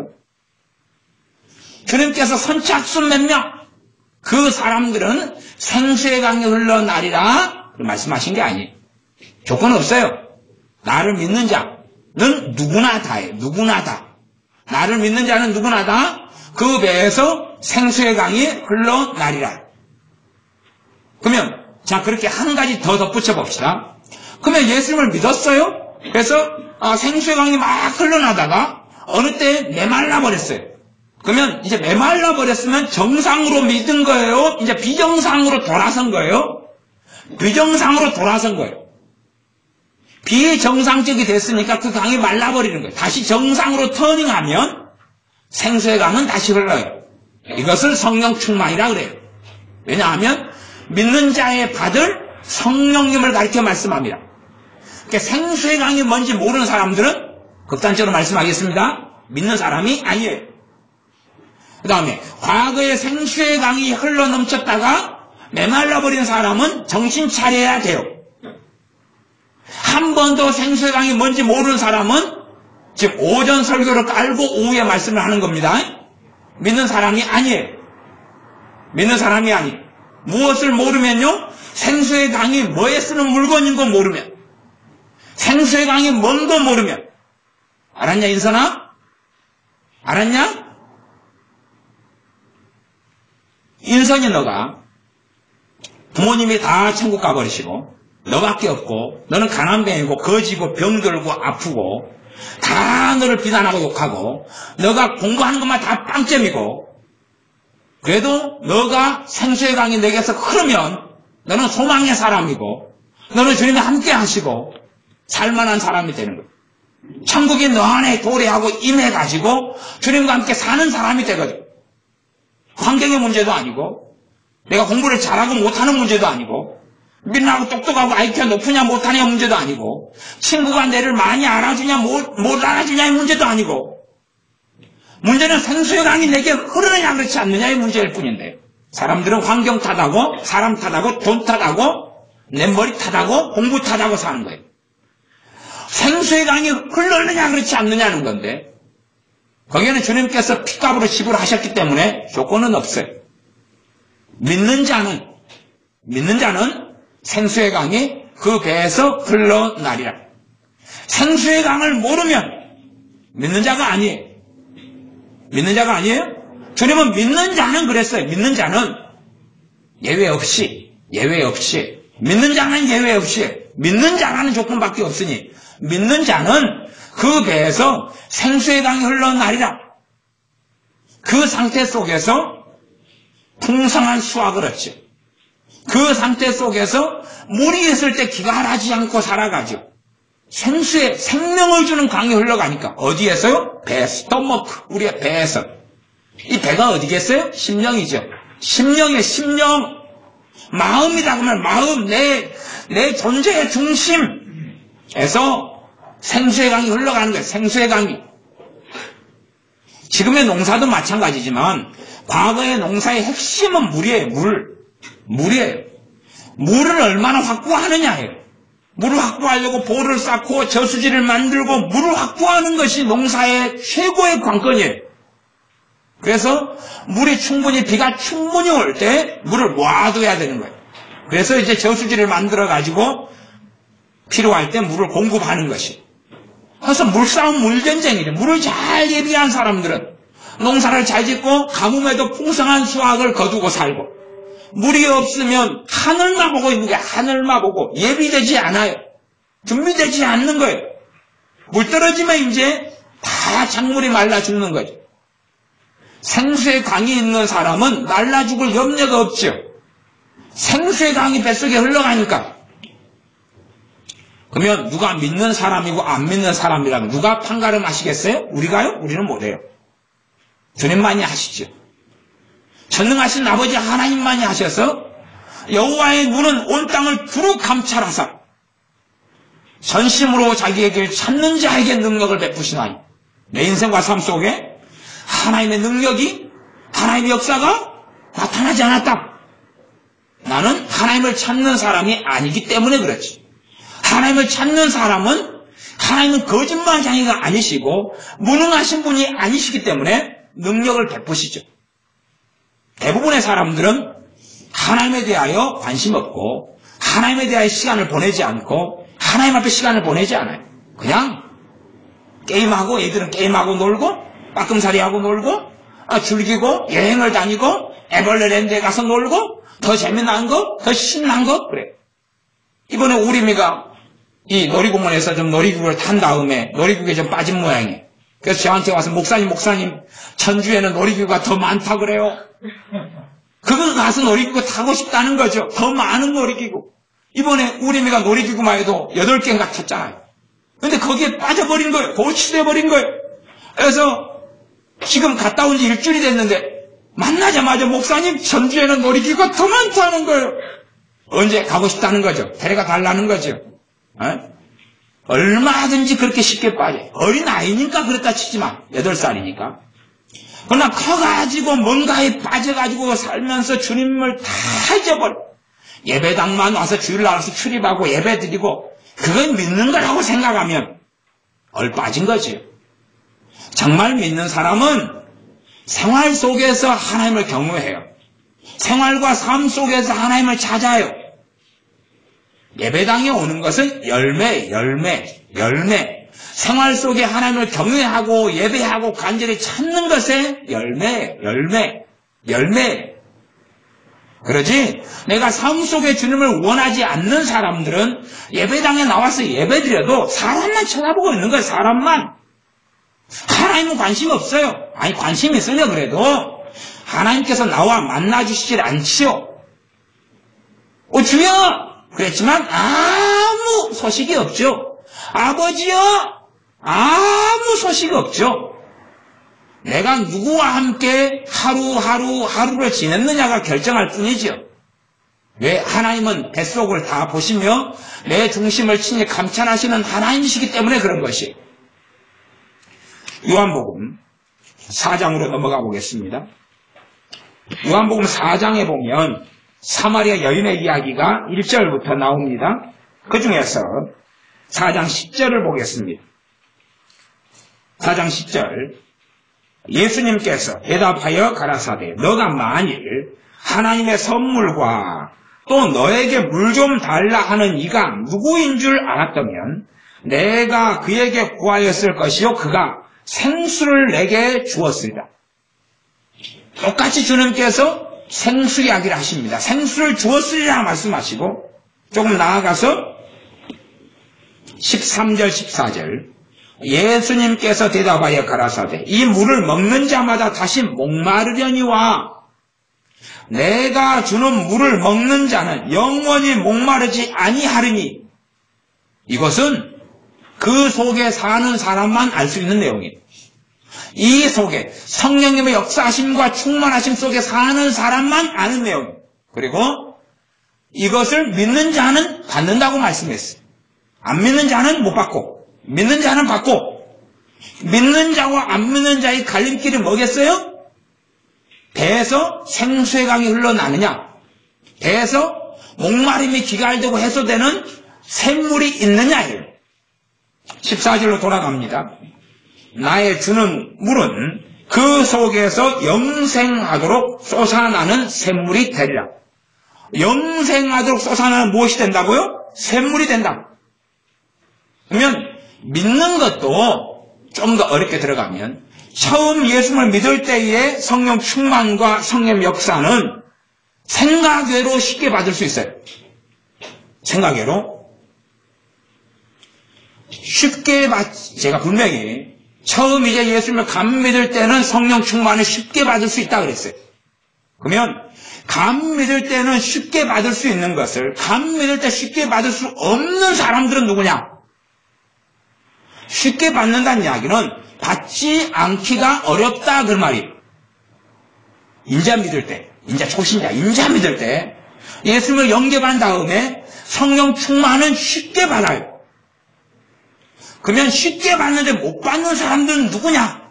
주님께서 선착순 몇 명, 그 사람들은 생수의 강이 흘러나리라 말씀하신 게 아니에요. 조건 없어요. 나를 믿는 자는 누구나 다예요. 누구나 다. 나를 믿는 자는 누구나 다 그 배에서 생수의 강이 흘러나리라. 그러면 자 그렇게 한 가지 더 덧붙여 봅시다. 그러면 예수님을 믿었어요? 그래서 생수의 강이 막 흘러나다가 어느 때 메말라 버렸어요. 그러면 이제 메말라 버렸으면 정상으로 믿은 거예요? 이제 비정상으로 돌아선 거예요? 비정상으로 돌아선 거예요. 비정상적이 됐으니까 그 강이 말라버리는 거예요. 다시 정상으로 터닝하면 생수의 강은 다시 흘러요. 이것을 성령 충만이라 그래요. 왜냐하면 믿는 자의 받을 성령님을 가리켜 말씀합니다. 그러니까 생수의 강이 뭔지 모르는 사람들은 극단적으로 말씀하겠습니다. 믿는 사람이 아니에요. 그 다음에 과거에 생수의 강이 흘러넘쳤다가 메말라버린 사람은 정신 차려야 돼요. 한 번도 생수의 강이 뭔지 모르는 사람은 즉 오전 설교를 깔고 오후에 말씀을 하는 겁니다. 믿는 사람이 아니에요. 믿는 사람이 아니에요. 무엇을 모르면요? 생수의 강이 뭐에 쓰는 물건인 거 모르면, 생수의 강이 뭔 거 모르면. 알았냐 인선아? 알았냐? 인선이 너가 부모님이 다 천국 가버리시고 너밖에 없고 너는 가난뱅이고 거지고 병들고 아프고 다 너를 비난하고 욕하고 너가 공부하는 것만 다 빵점이고 그래도 너가 생수의 강이 내게서 흐르면 너는 소망의 사람이고 너는 주님과 함께 하시고 살만한 사람이 되는 거예요. 천국이 너 안에 도래하고 임해가지고 주님과 함께 사는 사람이 되거든. 환경의 문제도 아니고 내가 공부를 잘하고 못하는 문제도 아니고 민나고 똑똑하고 IQ가 높으냐 못하냐 문제도 아니고 친구가 나를 많이 알아주냐 못 알아주냐의 문제도 아니고 문제는 생수의 강이 내게 흐르느냐 그렇지 않느냐의 문제일 뿐인데 사람들은 환경 탓하고 사람 탓하고 돈 탓하고 내 머리 탓하고 공부 탓하고 사는 거예요. 생수의 강이 흐르느냐 그렇지 않느냐는 건데 거기에는 주님께서 핏값으로 지불하셨기 때문에 조건은 없어요. 믿는 자는 생수의 강이 그 배에서 흘러나리라. 생수의 강을 모르면 믿는 자가 아니에요. 믿는 자가 아니에요? 주님은 믿는 자는 그랬어요. 믿는 자는 예외 없이 믿는 자는 예외 없이 믿는 자라는 조건밖에 없으니 믿는 자는 그 배에서 생수의 강이 흘러나리라. 그 상태 속에서 풍성한 수확을 얻지. 그 상태 속에서 물이 있을 때 기가 하라지 않고 살아가죠. 생수에 생명을 주는 강이 흘러가니까 어디에서요? 배, 스토머크, 우리의 배에서. 이 배가 어디겠어요? 심령이죠. 심령의 심령. 마음이다 그러면 마음, 내 존재의 중심에서 생수의 강이 흘러가는 거예요. 생수의 강이. 지금의 농사도 마찬가지지만 과거의 농사의 핵심은 물이에요. 물이에요. 물을 얼마나 확보하느냐예요. 물을 확보하려고 보를 쌓고 저수지를 만들고 물을 확보하는 것이 농사의 최고의 관건이에요. 그래서 물이 충분히 비가 충분히 올 때 물을 모아둬야 되는 거예요. 그래서 이제 저수지를 만들어 가지고 필요할 때 물을 공급하는 것이. 그래서 물싸움, 물전쟁이죠. 물을 잘 예비한 사람들은 농사를 잘 짓고 가뭄에도 풍성한 수확을 거두고 살고, 물이 없으면 하늘만 보고 있는 거예요. 하늘만 보고. 예비되지 않아요. 준비되지 않는 거예요. 물 떨어지면 이제 다 작물이 말라 죽는 거죠. 생수의 강이 있는 사람은 말라 죽을 염려가 없죠. 생수의 강이 뱃속에 흘러가니까. 그러면 누가 믿는 사람이고 안 믿는 사람이라면 누가 판가름 하시겠어요? 우리가요? 우리는 못해요. 주님만이 하시죠. 전능하신 아버지 하나님만이 하셔서 여호와의 눈은 온 땅을 두루 감찰하사 전심으로 자기에게 찾는 자에게 능력을 베푸시나니, 내 인생과 삶 속에 하나님의 능력이, 하나님의 역사가 나타나지 않았다. 나는 하나님을 찾는 사람이 아니기 때문에 그렇지. 하나님을 찾는 사람은 하나님은 거짓말쟁이가 아니시고 무능하신 분이 아니시기 때문에 능력을 베푸시죠. 대부분의 사람들은 하나님에 대하여 관심 없고 하나님에 대하여 시간을 보내지 않고 하나님 앞에 시간을 보내지 않아요. 그냥 게임하고, 애들은 게임하고 놀고 빠끔살이하고 놀고 즐기고 여행을 다니고 에버랜드에 가서 놀고 더 재미난 거, 더 신난 거 그래. 이번에 우리미가 이 놀이공원에서 좀 놀이기구를 탄 다음에 놀이기구에 좀 빠진 모양이에요. 그래서 저한테 와서 목사님 천주에는 놀이기구가 더 많다 그래요. 그거 가서 놀이기구 타고 싶다는 거죠. 더 많은 놀이기구. 이번에 우리미가 놀이기구만 해도 8개인가 탔잖아요. 근데 거기에 빠져버린 거예요. 고치돼버린 거예요. 그래서 지금 갔다 온 지 일주일이 됐는데 만나자마자 목사님 천주에는 놀이기구가 더 많다는 거예요. 언제 가고 싶다는 거죠. 데려가 달라는 거죠. 얼마든지 그렇게 쉽게 빠져요. 어린아이니까 그렇다 치지만 8살이니까. 그러나 커가지고 뭔가에 빠져가지고 살면서 주님을 다 잊어버려. 예배당만 와서 주일날 와서 출입하고 예배드리고 그걸 믿는 거라고 생각하면 얼빠진 거지요. 정말 믿는 사람은 생활 속에서 하나님을 경외해요. 생활과 삶 속에서 하나님을 찾아요. 예배당에 오는 것은 열매. 생활 속에 하나님을 경외하고 예배하고 간절히 찾는 것에 열매. 그러지 내가 삶 속에 주님을 원하지 않는 사람들은 예배당에 나와서 예배드려도 사람만 쳐다보고 있는 거예요. 사람만. 하나님은 관심 없어요. 아니 관심 있으면 그래도 하나님께서 나와 만나주시질 않지요. 주여! 그랬지만 아무 소식이 없죠. 아버지요! 아무 소식이 없죠. 내가 누구와 함께 하루를 지냈느냐가 결정할 뿐이죠. 왜? 하나님은 뱃속을 다 보시며 내 중심을 친히 감찰하시는 하나님이시기 때문에 그런 것이. 요한복음 4장으로 넘어가 보겠습니다. 요한복음 4장에 보면 사마리아 여인의 이야기가 1절부터 나옵니다. 그 중에서 4장 10절을 보겠습니다. 4장 10절. 예수님께서 대답하여 가라사대 너가 만일 하나님의 선물과 또 너에게 물 좀 달라 하는 이가 누구인 줄 알았다면 내가 그에게 구하였을 것이요 그가 생수를 내게 주었으리라. 똑같이 주님께서 생수 이야기를 하십니다. 생수를 주었으리라 말씀하시고 조금 나아가서 13절 14절 예수님께서 대답하여 가라사대 이 물을 먹는 자마다 다시 목마르려니와 내가 주는 물을 먹는 자는 영원히 목마르지 아니하리니. 이것은 그 속에 사는 사람만 알 수 있는 내용이에요. 이 속에 성령님의 역사하심과 충만하심 속에 사는 사람만 아는 내용이에요. 그리고 이것을 믿는 자는 받는다고 말씀했어요. 안 믿는 자는 못 받고 믿는 자는 받고. 믿는 자와 안 믿는 자의 갈림길이 뭐겠어요? 배에서 생수의 강이 흘러나느냐, 배에서 목마름이 기갈되고 해소되는 샘물이 있느냐예요. 14절로 돌아갑니다. 나의 주는 물은 그 속에서 영생하도록 솟아나는 샘물이 되리라. 영생하도록 솟아나는 무엇이 된다고요? 샘물이 된다. 그러면 믿는 것도 좀 더 어렵게 들어가면 처음 예수를 믿을 때의 성령 충만과 성령 역사는 생각외로 쉽게 받을 수 있어요. 생각외로 쉽게 제가 분명히 처음 이제 예수님을 감 믿을 때는 성령 충만을 쉽게 받을 수 있다 그랬어요. 그러면 감 믿을 때는 쉽게 받을 수 있는 것을 감 믿을 때 쉽게 받을 수 없는 사람들은 누구냐? 쉽게 받는다는 이야기는 받지 않기가 어렵다 그 말이에요. 인자 믿을 때, 인자 초신자, 인자 믿을 때 예수님을 영접한 다음에 성령 충만은 쉽게 받아요. 그러면 쉽게 받는데 못 받는 사람들은 누구냐?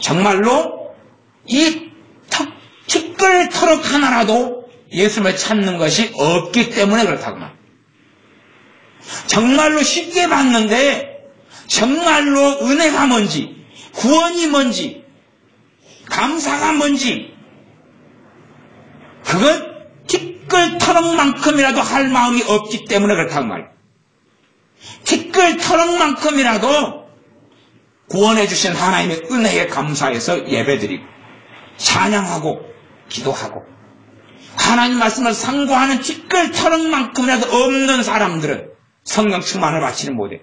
정말로 이 티끌 털럭 하나라도 예수님을 찾는 것이 없기 때문에 그렇다고 말합니다. 정말로 쉽게 받는데 정말로 은혜가 뭔지, 구원이 뭔지, 감사가 뭔지 그건 티끌 털럭만큼이라도 할 마음이 없기 때문에 그렇다고 말이에요. 티끌 털럭만큼이라도 구원해 주신 하나님의 은혜에 감사해서 예배드리고 찬양하고 기도하고 하나님 말씀을 상고하는 티끌 털럭만큼이라도 없는 사람들은 성령 충만을 받지는 못해요.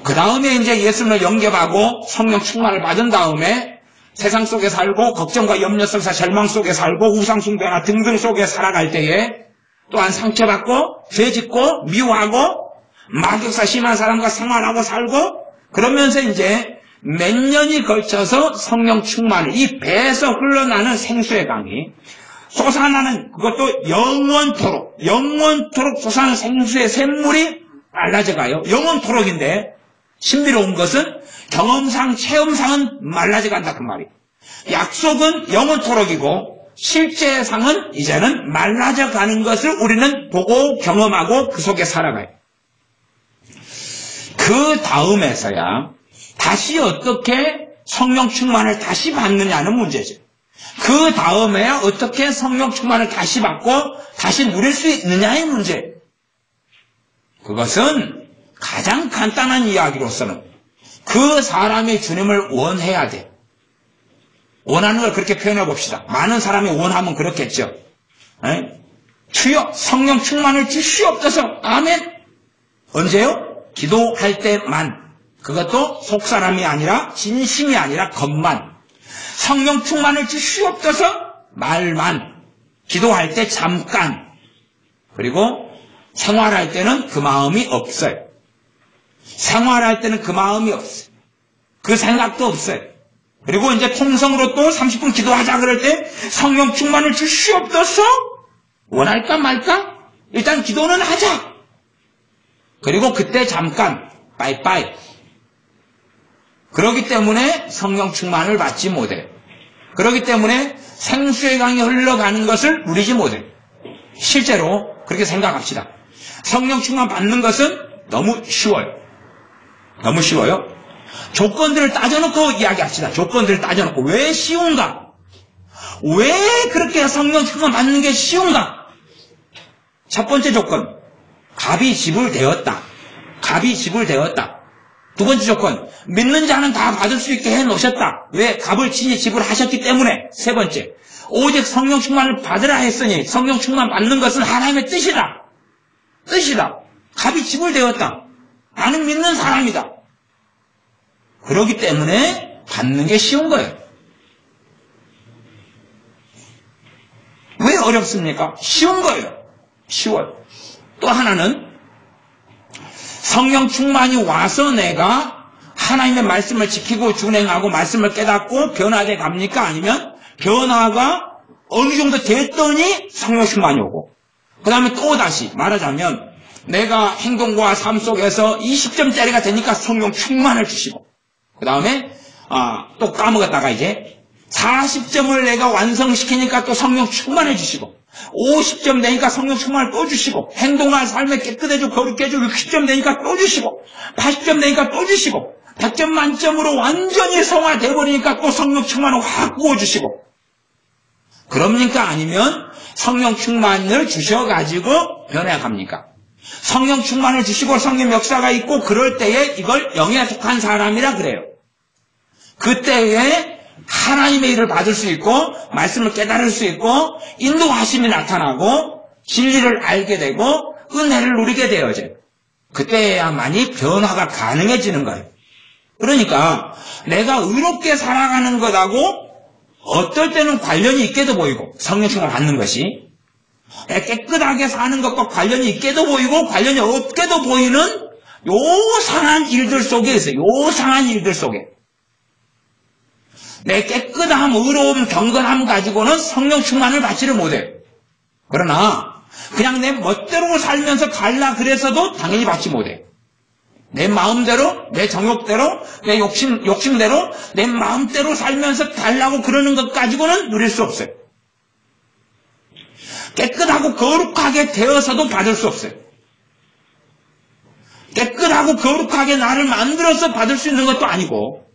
그 다음에 이제 예수님을 영접하고 성령 충만을 받은 다음에 세상 속에 살고 걱정과 염려 속에서 절망 속에 살고 우상숭배나 등등 속에 살아갈 때에 또한 상처받고 죄짓고 미워하고 마격사 심한 사람과 생활하고 살고 그러면서 이제 몇 년이 걸쳐서 성령 충만을 이 배에서 흘러나는 생수의 강이 솟아나는 그것도 영원토록 솟아나는 생수의 샘물이 말라져가요. 영원토록인데 신비로운 것은 경험상 체험상은 말라져간다 그 말이에요. 약속은 영원토록이고 실제상은 이제는 말라져가는 것을 우리는 보고 경험하고 그 속에 살아가요. 그 다음에서야 다시 어떻게 성령 충만을 다시 받느냐는 문제죠. 그 다음에 어떻게 성령 충만을 다시 받고 다시 누릴 수 있느냐의 문제. 그것은 가장 간단한 이야기로서는 그 사람이 주님을 원해야 돼. 원하는 걸 그렇게 표현해 봅시다. 많은 사람이 원하면 그렇겠죠. 주여 성령 충만을 주시옵소서. 아멘. 언제요? 기도할 때만. 그것도 속사람이 아니라 진심이 아니라 겉만. 성령 충만을 주시옵소서. 말만. 기도할 때 잠깐. 그리고 생활할 때는 그 마음이 없어요. 생활할 때는 그 마음이 없어요. 그 생각도 없어요. 그리고 이제 통성으로 또 30분 기도하자 그럴 때 성령 충만을 주시옵소서. 원할까 말까? 일단 기도는 하자. 그리고 그때 잠깐 빠이빠이. 그렇기 때문에 성령 충만을 받지 못해요. 그렇기 때문에 생수의 강이 흘러가는 것을 누리지 못해요. 실제로 그렇게 생각합시다. 성령 충만 받는 것은 너무 쉬워요. 너무 쉬워요. 조건들을 따져놓고 이야기합시다. 조건들을 따져놓고 왜 쉬운가? 왜 그렇게 성령 충만 받는 게 쉬운가? 첫 번째 조건, 갑이 지불되었다. 갑이 지불되었다. 두 번째 조건, 믿는 자는 다 받을 수 있게 해놓으셨다. 왜? 갑을 친히 지불하셨기 때문에. 세 번째, 오직 성령 충만을 받으라 했으니 성령 충만 받는 것은 하나님의 뜻이다. 뜻이다. 갑이 지불되었다. 나는 믿는 사람이다. 그렇기 때문에 받는 게 쉬운 거예요. 왜 어렵습니까? 쉬운 거예요. 쉬워요. 또 하나는 성령 충만이 와서 내가 하나님의 말씀을 지키고 준행하고 말씀을 깨닫고 변화돼 갑니까? 아니면 변화가 어느 정도 됐더니 성령 충만이 오고 그 다음에 또 다시 말하자면 내가 행동과 삶 속에서 20점짜리가 되니까 성령 충만을 주시고 그 다음에 또 까먹었다가 이제 40점을 내가 완성시키니까 또 성령 충만해 주시고 50점 되니까 성령 충만을 또 주시고 행동과 삶에 깨끗해지고 거룩해지고 60점 되니까 또 주시고 80점 되니까 또 주시고 100점 만점으로 완전히 성화돼 버리니까 또 성령 충만을 확 부어주시고 그럽니까? 아니면 성령 충만을 주셔가지고 변해갑니까? 성령 충만을 주시고 성령 역사가 있고 그럴 때에 이걸 영에 속한 사람이라 그래요. 그때에 하나님의 일을 받을 수 있고 말씀을 깨달을 수 있고 인도하심이 나타나고 진리를 알게 되고 은혜를 누리게 되어져요. 그때야만이 변화가 가능해지는 거예요. 그러니까 내가 의롭게 살아가는 것하고 어떨 때는 관련이 있게도 보이고 성령 충만을 받는 것이 깨끗하게 사는 것과 관련이 있게도 보이고 관련이 없게도 보이는 요상한 일들 속에 있어요. 요상한 일들 속에. 내 깨끗함, 의로움, 경건함 가지고는 성령 충만을 받지를 못해요. 그러나 그냥 내 멋대로 살면서 갈라 그래서도 당연히 받지 못해요. 내 마음대로, 내 정욕대로, 내 욕심대로, 내 마음대로 살면서 달라고 그러는 것 가지고는 누릴 수 없어요. 깨끗하고 거룩하게 되어서도 받을 수 없어요. 깨끗하고 거룩하게 나를 만들어서 받을 수 있는 것도 아니고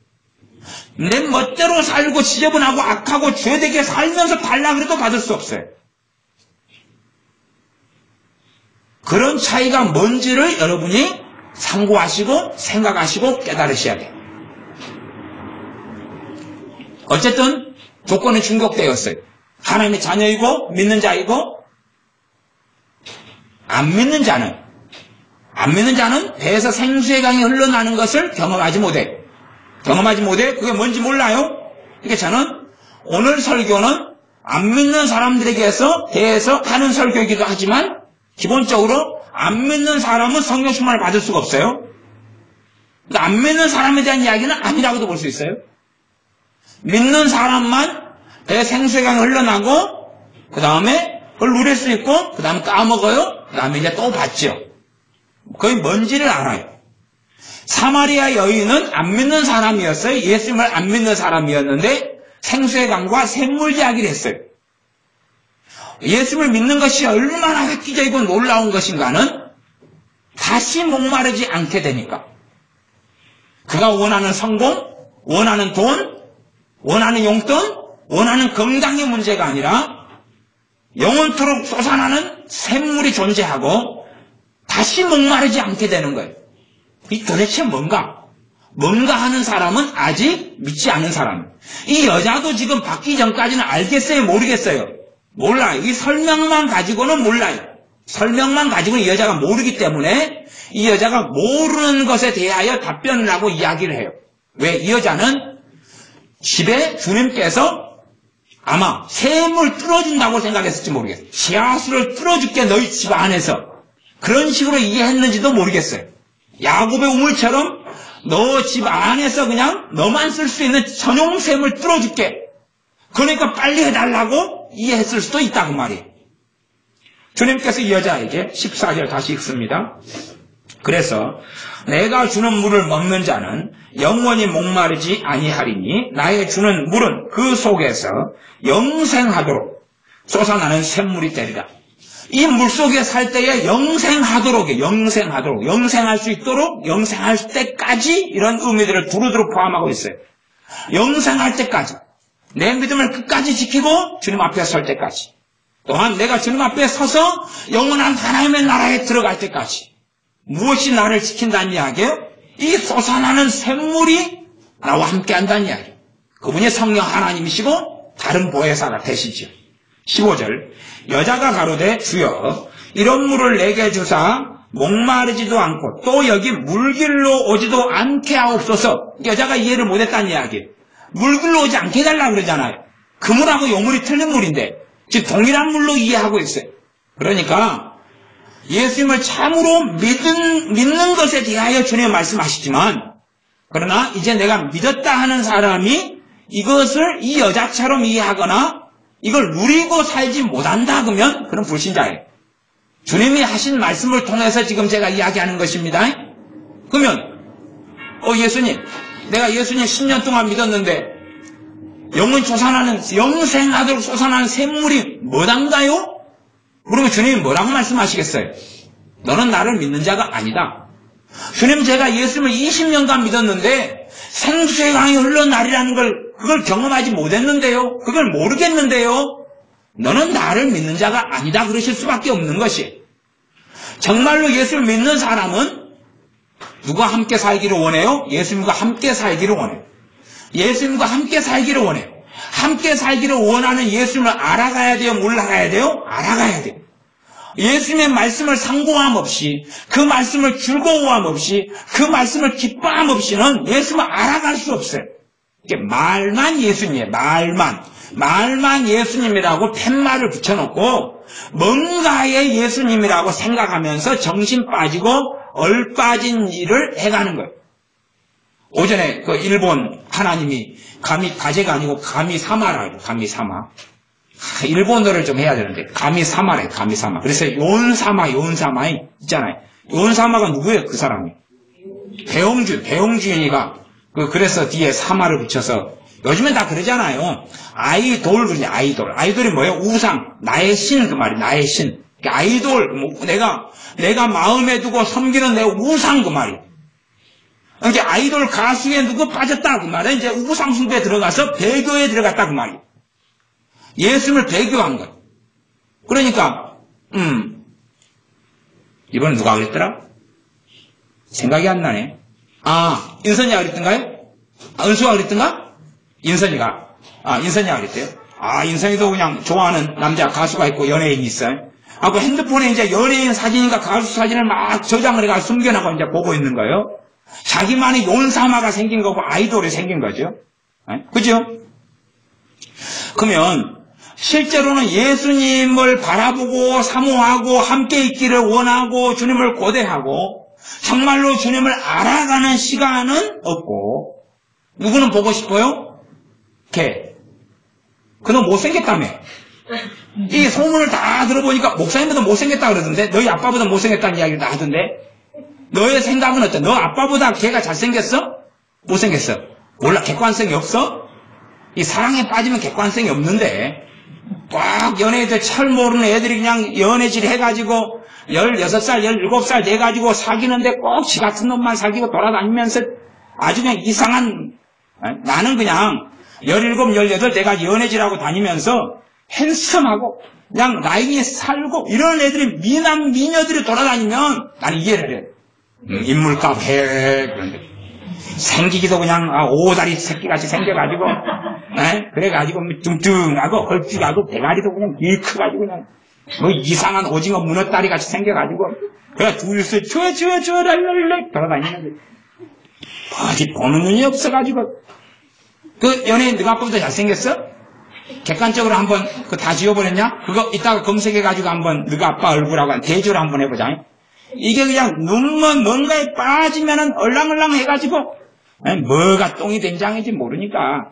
내 멋대로 살고 지저분하고 악하고 죄되게 살면서 달라 그래도 받을 수 없어요. 그런 차이가 뭔지를 여러분이 상고하시고 생각하시고 깨달으셔야 돼요. 어쨌든 조건이 충족되었어요. 하나님의 자녀이고 믿는 자이고 안 믿는 자는 배에서 생수의 강이 흘러나는 것을 경험하지 못해. 그게 뭔지 몰라요. 그러니까 저는 오늘 설교는 안 믿는 사람들에게서 대해서 하는 설교이기도 하지만 기본적으로 안 믿는 사람은 성령 충만을 받을 수가 없어요. 그러니까 안 믿는 사람에 대한 이야기는 아니라고도 볼 수 있어요. 믿는 사람만 배에 생수의 강이 흘러나고 그 다음에 그걸 누릴 수 있고 그 다음에 까먹어요. 그 다음에 이제 또 받죠. 거의 뭔지를 알아요. 사마리아 여인은 안 믿는 사람이었어요. 예수님을 안 믿는 사람이었는데 생수의 강과 샘물 이야기를 했어요. 예수님을 믿는 것이 얼마나 획기적이고 놀라운 것인가는 다시 목마르지 않게 되니까. 그가 원하는 성공, 원하는 돈, 원하는 용돈, 원하는 건강의 문제가 아니라 영원토록 솟아나는 샘물이 존재하고 다시 목마르지 않게 되는 거예요. 이 도대체 뭔가 하는 사람은 아직 믿지 않은 사람. 이 여자도 지금 받기 전까지는 알겠어요? 모르겠어요? 몰라요. 이 설명만 가지고는 몰라요. 설명만 가지고는 이 여자가 모르기 때문에 이 여자가 모르는 것에 대하여 답변을 하고 이야기를 해요. 왜? 이 여자는 집에 주님께서 아마 샘을 뚫어준다고 생각했을지 모르겠어요. 씨앗을 뚫어줄게 너희 집 안에서. 그런 식으로 이해했는지도 모르겠어요. 야곱의 우물처럼 너 집 안에서 그냥 너만 쓸 수 있는 전용 샘을 뚫어줄게. 그러니까 빨리 해달라고 이해했을 수도 있다고 말이에요. 주님께서 이 여자에게 14절 다시 읽습니다. 그래서 내가 주는 물을 먹는 자는 영원히 목마르지 아니하리니 나의 주는 물은 그 속에서 영생하도록 솟아나는 샘물이 되리라. 이 물속에 살 때에 영생하도록 영생할 수 있도록 영생할 때까지 이런 의미들을 두루두루 포함하고 있어요. 영생할 때까지 내 믿음을 끝까지 지키고 주님 앞에 설 때까지 또한 내가 주님 앞에 서서 영원한 하나님의 나라에 들어갈 때까지 무엇이 나를 지킨다는 이야기예요? 이 솟아나는 샘물이 나와 함께 한다는 이야기. 그분이 성령 하나님이시고 다른 보혜사가 되시죠. 15절 여자가 가로되 주여 이런 물을 내게 주사 목마르지도 않고 또 여기 물길로 오지도 않게 하옵소서. 여자가 이해를 못했다는 이야기예요. 물길로 오지 않게 해달라고 그러잖아요. 그 물하고 요 물이 틀린 물인데 즉 동일한 물로 이해하고 있어요. 그러니까 예수님을 참으로 믿는 것에 대하여 주님이 말씀하시지만 그러나 이제 내가 믿었다 하는 사람이 이것을 이 여자처럼 이해하거나 이걸 누리고 살지 못한다 그러면 그런 불신자예요. 주님이 하신 말씀을 통해서 지금 제가 이야기하는 것입니다. 그러면 예수님 내가 예수님 10년 동안 믿었는데 영원히 솟아나는 영생하도록 솟아나는 샘물이 뭐단가요? 그러면 주님이 뭐라고 말씀하시겠어요? 너는 나를 믿는 자가 아니다. 주님 제가 예수님을 20년간 믿었는데 생수의 강이 흘러나리라는 그걸 경험하지 못했는데요. 그걸 모르겠는데요. 너는 나를 믿는 자가 아니다 그러실 수밖에 없는 것이 정말로 예수를 믿는 사람은 누가 함께 살기를 원해요? 예수님과 함께 살기를 원해요. 예수님과 함께 살기를 원해요. 함께 살기를 원하는 예수님을 알아가야 돼요? 몰라가야 돼요? 알아가야 돼요. 예수님의 말씀을 상고함 없이, 그 말씀을 즐거워함 없이, 그 말씀을 기뻐함 없이는 예수님을 알아갈 수 없어요. 이게 말만 예수님이에요. 말만 예수님이라고 팻말을 붙여놓고 뭔가의 예수님이라고 생각하면서 정신 빠지고 얼빠진 일을 해가는 거예요. 오전에 그 일본 하나님이 가제가 아니고 가미사마라 그래요. 가미사마. 일본어를 좀 해야 되는데 가미사마래. 가미사마. 그래서 요온사마 있잖아요. 요온사마가 누구예요? 그 사람이 배용주인이가 그래서 뒤에 사마를 붙여서 요즘엔 다 그러잖아요. 아이돌 그러냐. 아이돌이 뭐예요? 우상, 나의 신 그 말이에요. 나의 신. 아이돌 내가 마음에 두고 섬기는 내 우상 그 말이에요. 이제 아이돌 가수에 누구 빠졌다 그 말이에요. 이제 우상 숭배에 들어가서 배교에 들어갔다 그 말이에요. 예수님을 배교한 거예요. 그러니까 이번엔 누가 그랬더라? 생각이 안 나네. 인선이가 그랬던가요? 은수가 그랬던가? 인선이가 그랬대요. 인선이도 그냥 좋아하는 남자 가수가 있고 연예인이 있어요. 그 핸드폰에 이제 연예인 사진인가 가수 사진을 막 저장을 해가지고 숨겨놓고 이제 보고 있는 거예요. 자기만의 요온사마가 생긴 거고 아이돌이 생긴 거죠. 그죠? 그러면 실제로는 예수님을 바라보고 사모하고 함께 있기를 원하고 주님을 고대하고 정말로 주님을 알아가는 시간은 없고 누구는 보고 싶어요? 그놈 못생겼다며. 이 소문을 다 들어보니까 목사님보다 못생겼다 그러던데 너희 아빠보다 못생겼다는 이야기를 다 하던데 너의 생각은 어때? 너 아빠보다 걔가 잘생겼어? 못생겼어? 몰라. 객관성이 없어? 이 사랑에 빠지면 객관성이 없는데 꽉 연애들 철 모르는 애들이 그냥 연애질 해가지고 16살, 17살 돼가지고 사귀는데 꼭 지 같은 놈만 사귀고 돌아다니면서 아주 그냥 이상한 나는 그냥 17, 18 내가 연애질하고 다니면서 핸섬하고 그냥 나이에 살고 이런 애들이 미남 미녀들이 돌아다니면 나는 이해를 해. 인물값 해. 그런데 생기기도 그냥 오다리 새끼같이 생겨가지고 그래가지고 뚱뚱하고 헐쭉하고 대가리도 그냥 일 커가지고 그냥 뭐 이상한 오징어 문어다리 같이 생겨가지고 그냥 둘이서 랄랄랄 돌아다니는데 어디 보는 눈이 없어가지고 그 연예인 너가 아빠보다 잘생겼어? 객관적으로 한번 다 지워버렸냐? 그거 이따가 검색해가지고 한번 너가 아빠 얼굴하고 대조를 한번 해보자. 이게 그냥 눈먼 뭔가에 빠지면은 얼랑얼랑 해가지고 뭐가 똥이 된장인지 모르니까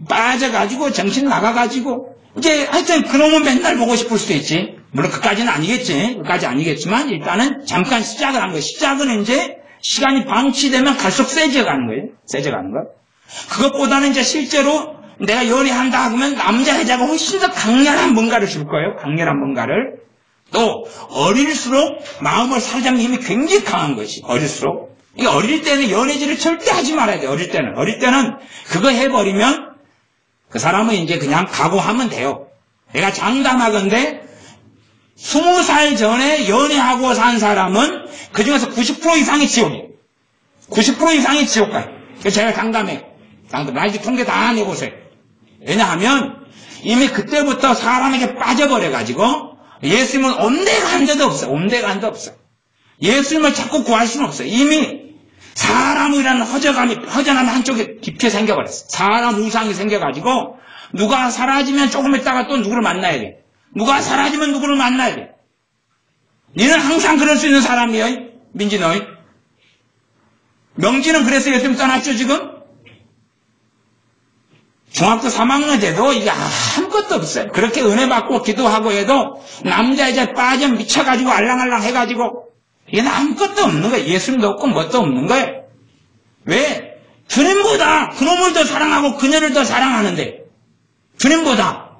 빠져가지고 정신 나가가지고 이제 하여튼 그놈은 맨날 보고 싶을 수도 있지. 물론 그까지는 아니겠지. 그까지 아니겠지만 일단은 잠깐 시작을 한 거예요. 시작은 이제 시간이 방치되면 갈수록 세져가는 거예요. 세져가는 거. 그것보다는 이제 실제로 내가 연애한다 그러면 남자 여자가 훨씬 더 강렬한 뭔가를 줄 거예요. 강렬한 뭔가를. 또 어릴수록 마음을 사로잡는 힘이 굉장히 강한 것이 어릴수록. 이게 어릴 때는 연애질을 절대 하지 말아야 돼요. 어릴 때는 그거 해버리면 그 사람은 이제 그냥 각오하면 돼요. 내가 장담하건대 20살 전에 연애하고 산 사람은 그 중에서 90% 이상이 지옥이에요. 90% 이상이 지옥 가요. 그래서 제가 장담해요. 나이트 통계 다 내보세요. 왜냐하면 이미 그때부터 사람에게 빠져버려가지고 예수님은 옴대가 한 데도 없어요. 옴대가 한 데도 없어요. 예수님을 자꾸 구할 수는 없어요. 이미 사람이라는 허전함이 한쪽에 깊게 생겨버렸어요. 사람 우상이 생겨가지고 누가 사라지면 조금 있다가 또 누구를 만나야 돼. 누가 사라지면 누구를 만나야 돼. 너는 항상 그럴 수 있는 사람이에요. 민지 너희. 명지는 그래서 예수님 떠났죠 지금? 중학교 3학년 때도 이게 아무것도 없어요. 그렇게 은혜 받고 기도하고 해도 남자 여자 빠져 미쳐가지고 알랑알랑 해가지고 이게 아무것도 없는 거예요. 예수님도 없고 뭣도 없는 거예요. 왜? 주님보다 그놈을 더 사랑하고 그녀를 더 사랑하는데 주님보다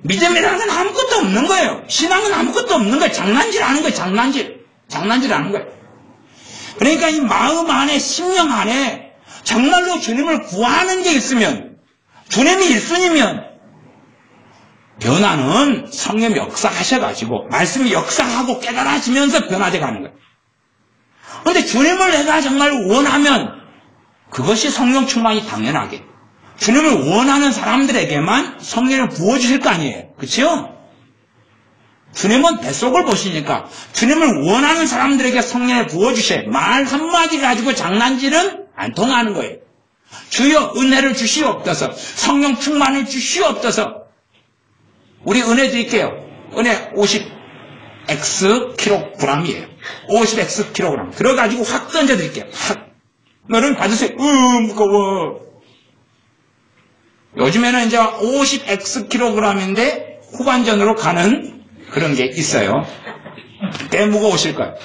믿음이라는 건 아무것도 없는 거예요. 신앙은 아무것도 없는 거예요. 장난질하는 거예요. 장난질하는 거예요. 그러니까 이 마음 안에 심령 안에 정말로 주님을 구하는 게 있으면 주님이 1순위면 변화는 성령이 역사하셔가지고 말씀이 역사하고 깨달아지면서 변화돼 가는 거예요. 그런데 주님을 내가 정말 원하면 그것이 성령 충만이 당연하게 주님을 원하는 사람들에게만 성령을 부어주실 거 아니에요. 그렇죠? 주님은 뱃속을 보시니까 주님을 원하는 사람들에게 성령을 부어주셔요. 말 한마디 가지고 장난질은 안 통하는 거예요. 주여 은혜를 주시옵소서, 성령 충만을 주시옵소서. 우리 은혜 드릴게요. 은혜 50x 킬로그램이에요. 50x 킬로그램. 들어가지고 확 던져드릴게요. 확. 너는 받으세요. 무거워. 요즘에는 이제 50x 킬로그램인데 후반전으로 가는 그런 게 있어요. 꽤 무거우실 거예요.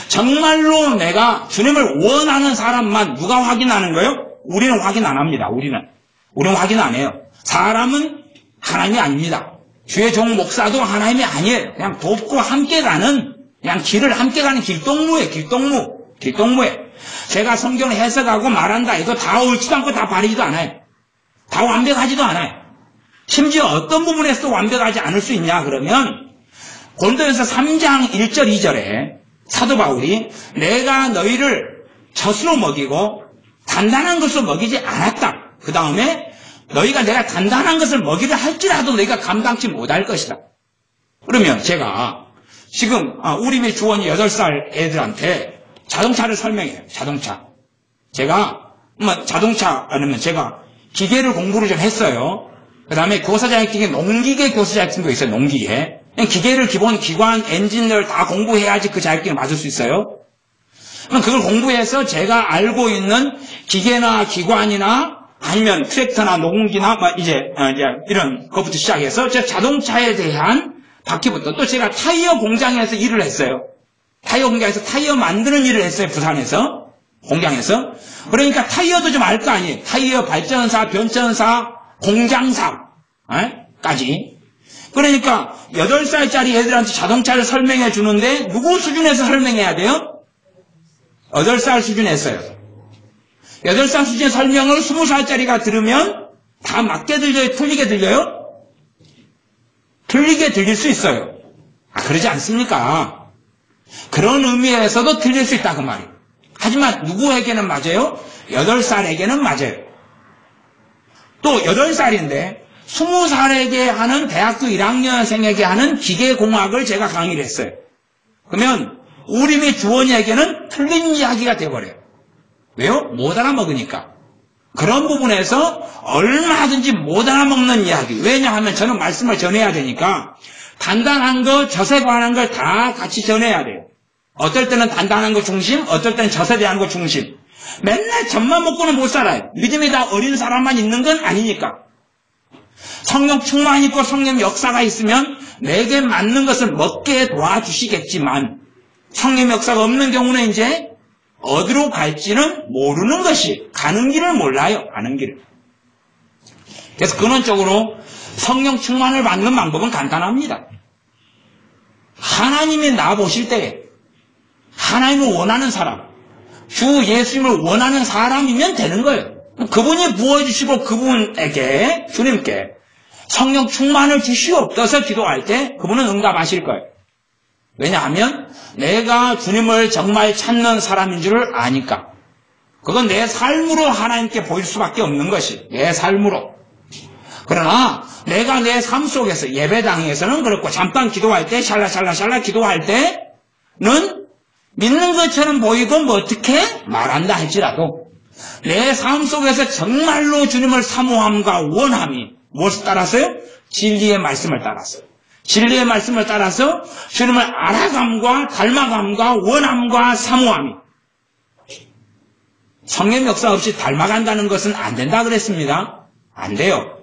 정말로 내가 주님을 원하는 사람만 누가 확인하는 거예요? 우리는 확인 안 합니다. 우리는 확인 안 해요. 사람은 하나님이 아닙니다. 주의 종 목사도 하나님이 아니에요. 그냥 돕고 함께 가는, 그냥 길을 함께 가는 길동무예요. 길동무예요. 제가 성경을 해석하고 말한다 해도 다 옳지도 않고 다 바르지도 않아요. 다 완벽하지도 않아요. 심지어 어떤 부분에서 완벽하지 않을 수 있냐 그러면 고린도전서 3장 1절 2절에 사도 바울이 내가 너희를 젖으로 먹이고 단단한 것으로 먹이지 않았다. 그 다음에 너희가 내가 단단한 것을 먹이려 할지라도 너희가 감당치 못할 것이다. 그러면 제가 지금 우리 집 주원이 8살 애들한테 자동차를 설명해요. 제가 자동차 아니면 제가 기계를 공부를 좀 했어요. 그 다음에 교사자격증에 농기계 교사자격증도 있어요. 농기계. 그냥 기계를 기본 기관 엔진을 다 공부해야지 그 자격증을 받을 수 있어요. 그럼 그걸 공부해서 제가 알고 있는 기계나 기관이나 아니면 트랙터나 농기나 이제 이런 것부터 시작해서 제 자동차에 대한 바퀴부터 또 제가 타이어 공장에서 일을 했어요. 타이어 공장에서 타이어 만드는 일을 했어요. 부산에서 공장에서. 그러니까 타이어도 좀 알 거 아니에요. 타이어 발전사, 변전사, 공장사까지. 그러니까 8살짜리 애들한테 자동차를 설명해 주는데 누구 수준에서 설명해야 돼요? 8살 수준에서요. 8살 수준의 설명을 20살짜리가 들으면 다 맞게 들려요? 틀리게 들려요? 틀리게 들릴 수 있어요. 그러지 않습니까? 그런 의미에서도 틀릴 수 있다 그 말이에요. 하지만 누구에게는 맞아요? 8살에게는 맞아요. 또 8살인데 20살에게 하는 대학교 1학년생에게 하는 기계공학을 제가 강의를 했어요. 그러면 우리 및 주원이에게는 틀린 이야기가 돼버려요. 왜요? 못 알아먹으니까. 그런 부분에서 얼마든지 못 알아먹는 이야기. 왜냐하면 저는 말씀을 전해야 되니까 단단한 거, 젖에 관한 걸 다 같이 전해야 돼요. 어떨 때는 단단한 거 중심, 어떨 때는 젖에 대한 거 중심. 맨날 젖만 먹고는 못 살아요. 믿음이 다 어린 사람만 있는 건 아니니까. 성령 충만이 있고 성령 역사가 있으면 내게 맞는 것을 먹게 도와주시겠지만 성령 역사가 없는 경우는 이제 어디로 갈지는 모르는 것이 가는 길을 몰라요. 가는 길을. 그래서 근원적으로 성령 충만을 받는 방법은 간단합니다. 하나님이 나 보실 때 하나님을 원하는 사람, 주 예수님을 원하는 사람이면 되는 거예요. 그분이 부어주시고 그분에게 주님께 성령 충만을 주시옵소서 기도할 때 그분은 응답하실 거예요. 왜냐하면 내가 주님을 정말 찾는 사람인 줄 아니까. 그건 내 삶으로 하나님께 보일 수밖에 없는 것이 내 삶으로. 그러나 내가 내 삶 속에서 예배당에서는 그렇고 잠깐 기도할 때 샬라샬라 기도할 때는 믿는 것처럼 보이고 뭐 어떻게 말한다 할지라도 내 삶 속에서 정말로 주님을 사모함과 원함이 무엇을 따라서요? 진리의 말씀을 따라서. 진리의 말씀을 따라서 주님을 알아감과 닮아감과 원함과 사모함이. 성령 역사 없이 닮아간다는 것은 안 된다 그랬습니다. 안 돼요.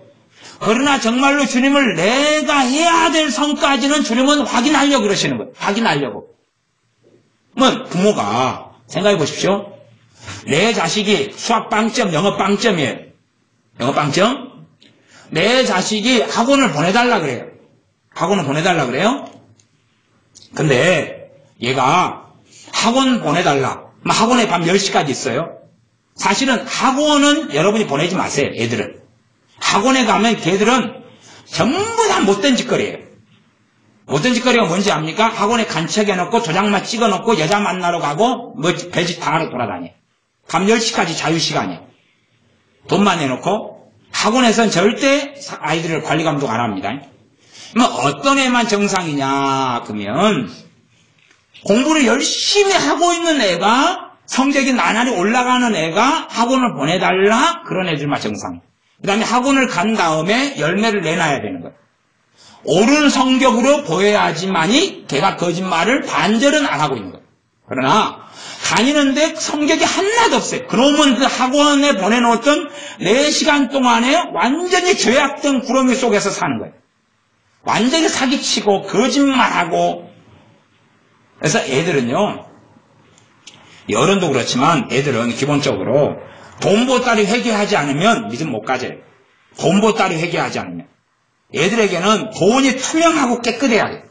그러나 정말로 주님을 내가 해야 될 선까지는 주님은 확인하려고 그러시는 거예요. 확인하려고. 부모가 생각해 보십시오. 내 자식이 수학 빵점, 영어 빵점이에요. 영어 빵점? 내 자식이 학원을 보내달라 그래요. 학원을 보내달라 그래요? 근데 얘가 학원 보내달라. 학원에 밤 10시까지 있어요. 사실은 학원은 여러분이 보내지 마세요. 애들은. 학원에 가면 걔들은 전부 다 못된 짓거리예요. 못된 짓거리가 뭔지 압니까? 학원에 간척해놓고 도장만 찍어놓고 여자 만나러 가고 뭐 별짓 다 하러 돌아다녀. 밤 10시까지 자유시간이에요. 돈만 내놓고 학원에서는 절대 아이들을 관리감독 안 합니다. 뭐 어떤 애만 정상이냐 그러면 공부를 열심히 하고 있는 애가 성적이 나날이 올라가는 애가 학원을 보내달라 그런 애들만 정상. 그 다음에 학원을 간 다음에 열매를 내놔야 되는 거예요. 옳은 성격으로 보여야지만이 걔가 거짓말을 반절은 안 하고 있는 거예요. 그러나 다니는데 성격이 하나도 없어요. 그러면 그 학원에 보내놓았던 4시간 동안에 완전히 죄악된 구렁이 속에서 사는 거예요. 완전히 사기치고 거짓말하고. 그래서 애들은요, 여론도 그렇지만 애들은 기본적으로 돈 보따리 회개하지 않으면 믿음 못 가져요. 돈 보따리 회개하지 않으면. 애들에게는 돈이 투명하고 깨끗해야 돼요.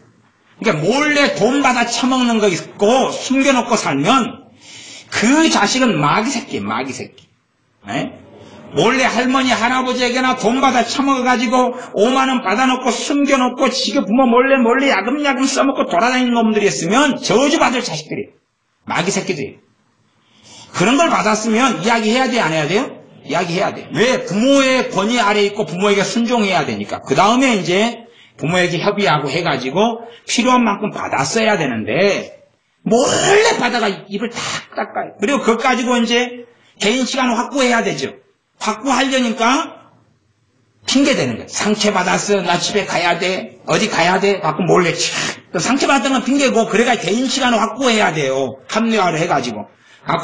그러니까 몰래 돈 받아 처먹는 거 있고 숨겨놓고 살면 그 자식은 마귀 새끼. 네? 몰래 할머니 할아버지에게나 돈 받아 처먹어가지고 5만 원 받아놓고 숨겨놓고 지가 부모 몰래 야금야금 써먹고 돌아다니는 놈들이 있으면 저주받을 자식들이 마귀 새끼들이. 그런 걸 받았으면 이야기해야 돼, 안 해야 돼요? 이야기해야 돼. 왜? 부모의 권위 아래 있고 부모에게 순종해야 되니까. 그 다음에 이제 부모에게 협의하고 해가지고 필요한 만큼 받았어야 되는데 몰래 받아가 입을 탁 닦아요. 그리고 그것 가지고 이제 개인 시간을 확보해야 되죠. 확보하려니까 핑계대는 거예요. 상처받았어. 나 집에 가야 돼. 어디 가야 돼. 갖고 몰래 상처받았던 건 핑계고 그래가 개인 시간을 확보해야 돼요. 합리화를 해가지고.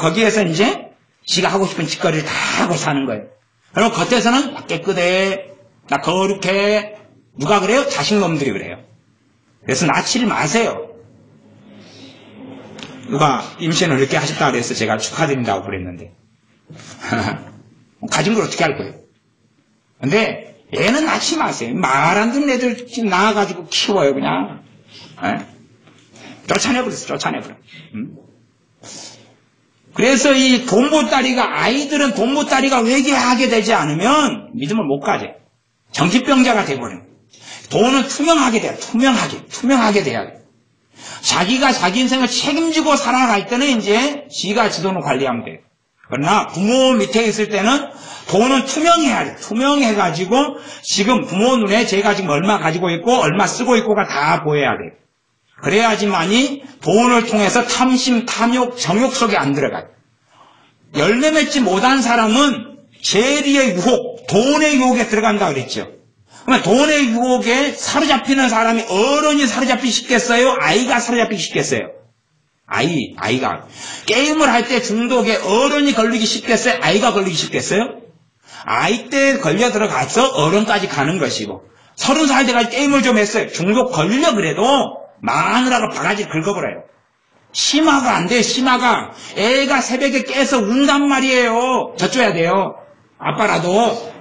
거기에서 이제 지가 하고 싶은 짓거리를 다 하고 사는 거예요. 그리고 겉에서는 나 깨끗해. 나 거룩해. 누가 그래요? 자식놈들이 그래요. 그래서 낳지를 마세요. 누가 임신을 이렇게 하셨다 그래서 제가 축하드린다고 그랬는데 가진 걸 어떻게 할 거예요? 근데 얘는 낳지 마세요. 말 안 듣는 애들 낳아가지고 키워요 그냥. 쫓아내버려. 그래서 이 돈보따리가 아이들은 돈보따리가 회개하게 되지 않으면 믿음을 못 가져요. 정신병자가 돼버려요. 돈은 투명하게 돼요. 투명하게 돼야 돼요. 자기가 자기 인생을 책임지고 살아갈 때는 이제 지가 지 돈을 관리하면 돼요. 그러나 부모 밑에 있을 때는 돈은 투명해야 돼요. 투명해가지고 지금 부모 눈에 제가 지금 얼마 가지고 있고 얼마 쓰고 있고가 다 보여야 돼요. 그래야지만이 돈을 통해서 탐심, 탐욕, 정욕 속에 안 들어가요. 열매 맺지 못한 사람은 재리의 유혹, 돈의 유혹에 들어간다고 그랬죠. 그러면 돈의 유혹에 사로잡히는 사람이 어른이 사로잡히기 쉽겠어요? 아이가 사로잡히기 쉽겠어요? 아이가. 게임을 할 때 중독에 어른이 걸리기 쉽겠어요? 아이가 걸리기 쉽겠어요? 아이 때 걸려 들어가서 어른까지 가는 것이고 30살 돼가지고 게임을 좀 했어요. 중독 걸려 그래도 마누라가 바가지 긁어버려요. 심화가 안 돼요. 심화가. 애가 새벽에 깨서 운단 말이에요. 젖줘야 돼요. 아빠라도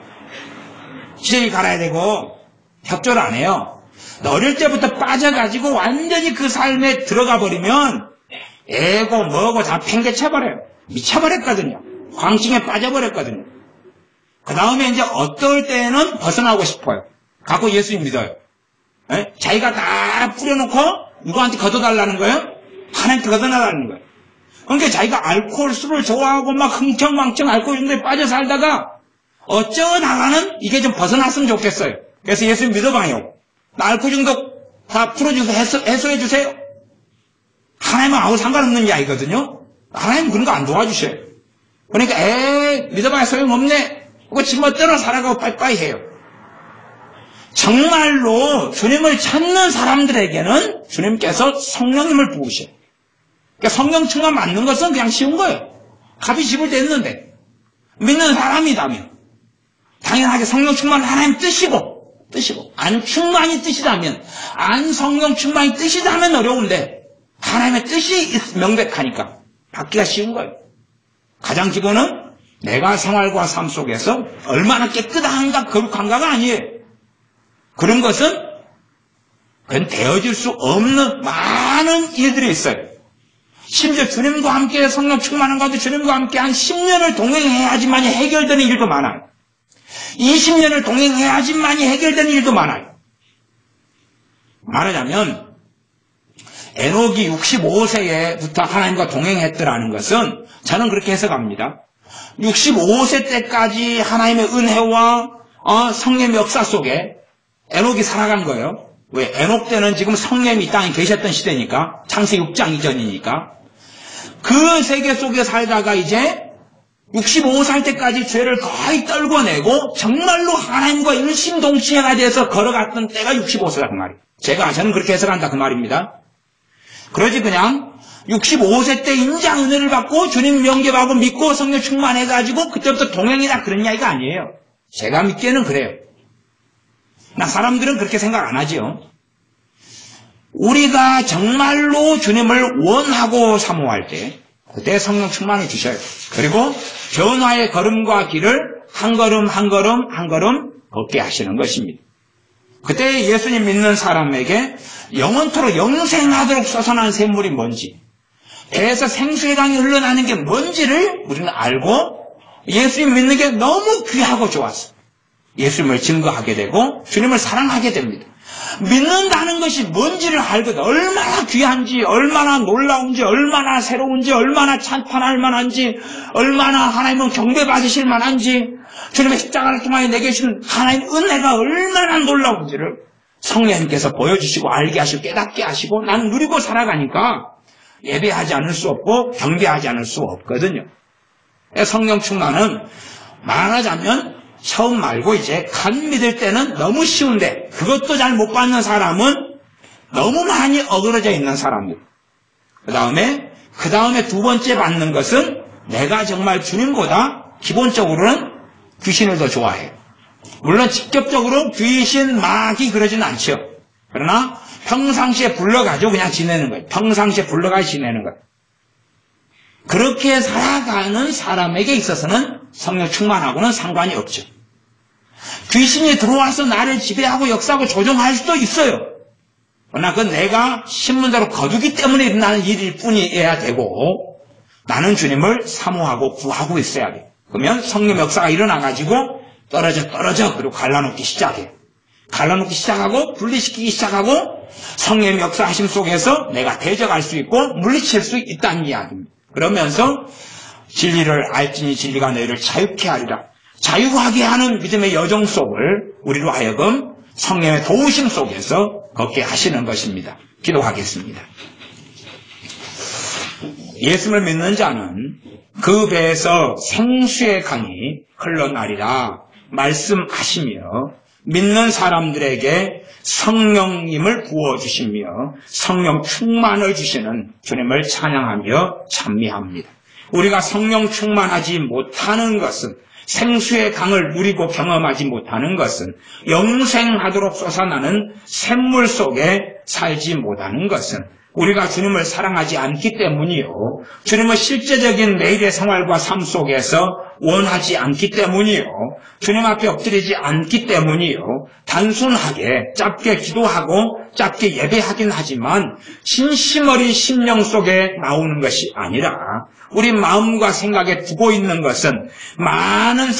기저귀 갈아야 되고 협조를 안 해요. 어릴 때부터 빠져가지고 완전히 그 삶에 들어가 버리면 애고 뭐고 다 팽개쳐버려요. 미쳐버렸거든요. 광증에 빠져버렸거든요. 그 다음에 이제 어떨 때는 벗어나고 싶어요. 갖고 예수님 믿어요. 에? 자기가 다 뿌려놓고 누구한테 걷어달라는 거예요? 하나님께 걷어달라는 거예요. 그러니까 자기가 알코올, 술을 좋아하고 막 흥청망청 알코올 중독에 빠져 살다가 어쩌다가는 이게 좀 벗어났으면 좋겠어요. 그래서 예수님 믿어봐요. 나 알코올 중독 다 풀어주세요. 해소해주세요. 하나님은 아무 상관없는 이야기거든요. 하나님 그런 거 안 도와주셔요. 그러니까 믿어봐야 소용없네. 그거 집어넣어 살아가고 빠이빠이 해요. 정말로 주님을 찾는 사람들에게는 주님께서 성령님을 부으셔요. 그러니까 성령 충만 맞는 것은 그냥 쉬운 거예요. 갑이 집을 댔는데 믿는 사람이다면 당연하게 성령 충만은 하나님 뜻이고 안 충만이 뜻이라면 안 성령 충만이 뜻이라면 어려운데 하나님의 뜻이 명백하니까 받기가 쉬운 거예요. 가장 기본은 내가 생활과 삶 속에서 얼마나 깨끗한가 거룩한가가 아니에요. 그런 것은 그건 되어질 수 없는 많은 일들이 있어요. 심지어 주님과 함께 성령 충만한 가운데 주님과 함께 한 10년을 동행해야지만 해결되는 일도 많아요. 20년을 동행해야지만이 해결되는 일도 많아요. 말하자면 에녹이 65세부터 하나님과 동행했더라는 것은 저는 그렇게 해석합니다. 65세 때까지 하나님의 은혜와 성령의 역사 속에 에녹이 살아간 거예요. 왜? 에녹 때는 지금 성령이 이 땅에 계셨던 시대니까, 창세기 6장 이전이니까. 그 세계 속에 살다가 이제 65살 때까지 죄를 거의 떨궈내고 정말로 하나님과 일심동체가 돼서 걸어갔던 때가 65세다 그 말이에요. 저는 그렇게 해석한다 그 말입니다. 그러지 그냥 65세 때 인자 은혜를 받고 주님 명계받고 믿고 성령 충만해가지고 그때부터 동행이다 그런 이야기가 아니에요. 제가 믿기에는 그래요. 사람들은 그렇게 생각 안 하죠. 우리가 정말로 주님을 원하고 사모할 때 그때 성령 충만을 주셔요. 그리고 변화의 걸음과 길을 한 걸음 한 걸음 한 걸음 걷게 하시는 것입니다. 그때 예수님 믿는 사람에게 영원토록 영생하도록 솟아난 샘물이 뭔지, 배에서 생수의 강이 흘러나는 게 뭔지를 우리는 알고 예수님 믿는 게 너무 귀하고 좋았어. 예수님을 증거하게 되고 주님을 사랑하게 됩니다. 믿는다는 것이 뭔지를 알거든. 얼마나 귀한지, 얼마나 놀라운지, 얼마나 새로운지, 얼마나 찬탄할 만한지, 얼마나 하나님은 경배받으실 만한지, 주님의 십자가를 통하여 내게 주신 하나님의 은혜가 얼마나 놀라운지를 성령님께서 보여주시고 알게 하시고 깨닫게 하시고 나는 누리고 살아가니까 예배하지 않을 수 없고 경배하지 않을 수 없거든요. 성령 충만은 말하자면 처음 말고 이제 간 믿을 때는 너무 쉬운데 그것도 잘 못 받는 사람은 너무 많이 어그러져 있는 사람들. 그 다음에 두 번째 받는 것은 내가 정말 주님보다 기본적으로는 귀신을 더 좋아해요. 물론 직접적으로 귀신, 마귀 그러지는 않죠. 그러나 평상시에 불러가지고 그냥 지내는 거예요. 평상시에 불러가지고 지내는 거예요. 그렇게 살아가는 사람에게 있어서는 성령 충만하고는 상관이 없죠. 귀신이 들어와서 나를 지배하고 역사하고 조종할 수도 있어요. 그러나 그건 내가 신문대로 거두기 때문에 일어나는 일일 뿐이어야 되고 나는 주님을 사모하고 구하고 있어야 돼요. 그러면 성령 역사가 일어나가지고 떨어져 그리고 갈라놓기 시작해요. 갈라놓기 시작하고 분리시키기 시작하고 성령의 역사하심 속에서 내가 대적할 수 있고 물리칠 수 있다는 이야기입니다. 그러면서 진리를 알지니 진리가 너희를 자유케 하리라. 자유하게 하는 믿음의 여정 속을 우리로 하여금 성령의 도우심 속에서 걷게 하시는 것입니다. 기도하겠습니다. 예수를 믿는 자는 그 배에서 생수의 강이 흘러나리라 말씀하시며 믿는 사람들에게 성령님을 부어주시며 성령 충만을 주시는 주님을 찬양하며 찬미합니다. 우리가 성령 충만하지 못하는 것은 생수의 강을 누리고 경험하지 못하는 것은 영생하도록 솟아나는 샘물 속에 살지 못하는 것은 우리가 주님을 사랑하지 않기 때문이요. 주님을 실제적인 매일의 생활과 삶 속에서 원하지 않기 때문이요. 주님 앞에 엎드리지 않기 때문이요. 단순하게 짧게 기도하고 짧게 예배하긴 하지만 진심 어린 심령 속에 나오는 것이 아니라 우리 마음과 생각에 두고 있는 것은 많은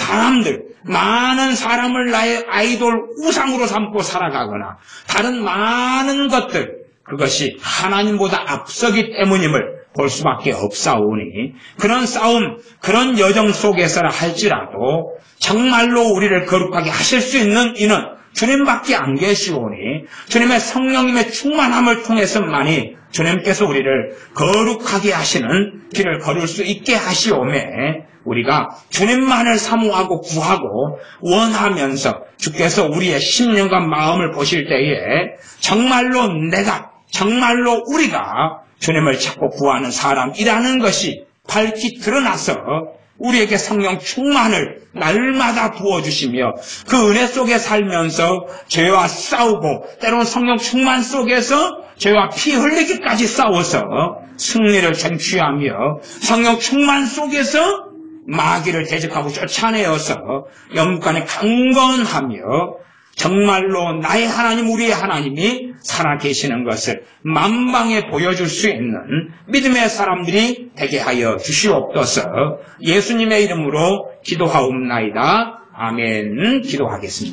사람을 나의 아이돌 우상으로 삼고 살아가거나 다른 많은 것들, 그것이 하나님보다 앞서기 때문임을 볼 수밖에 없사오니 그런 싸움, 그런 여정 속에서라 할지라도 정말로 우리를 거룩하게 하실 수 있는 이는 주님밖에 안 계시오니 주님의 성령님의 충만함을 통해서만이 주님께서 우리를 거룩하게 하시는 길을 걸을 수 있게 하시오매 우리가 주님만을 사모하고 구하고 원하면서 주께서 우리의 심령과 마음을 보실 때에 정말로 우리가 주님을 찾고 구하는 사람이라는 것이 밝히 드러나서 우리에게 성령 충만을 날마다 부어주시며 그 은혜 속에 살면서 죄와 싸우고 때로는 성령 충만 속에서 죄와 피 흘리기까지 싸워서 승리를 쟁취하며 성령 충만 속에서 마귀를 대적하고 쫓아내어서 영육간에 강건하며 정말로 나의 하나님, 우리의 하나님이 살아계시는 것을 만방에 보여줄 수 있는 믿음의 사람들이 되게 하여 주시옵소서. 예수님의 이름으로 기도하옵나이다. 아멘. 기도하겠습니다.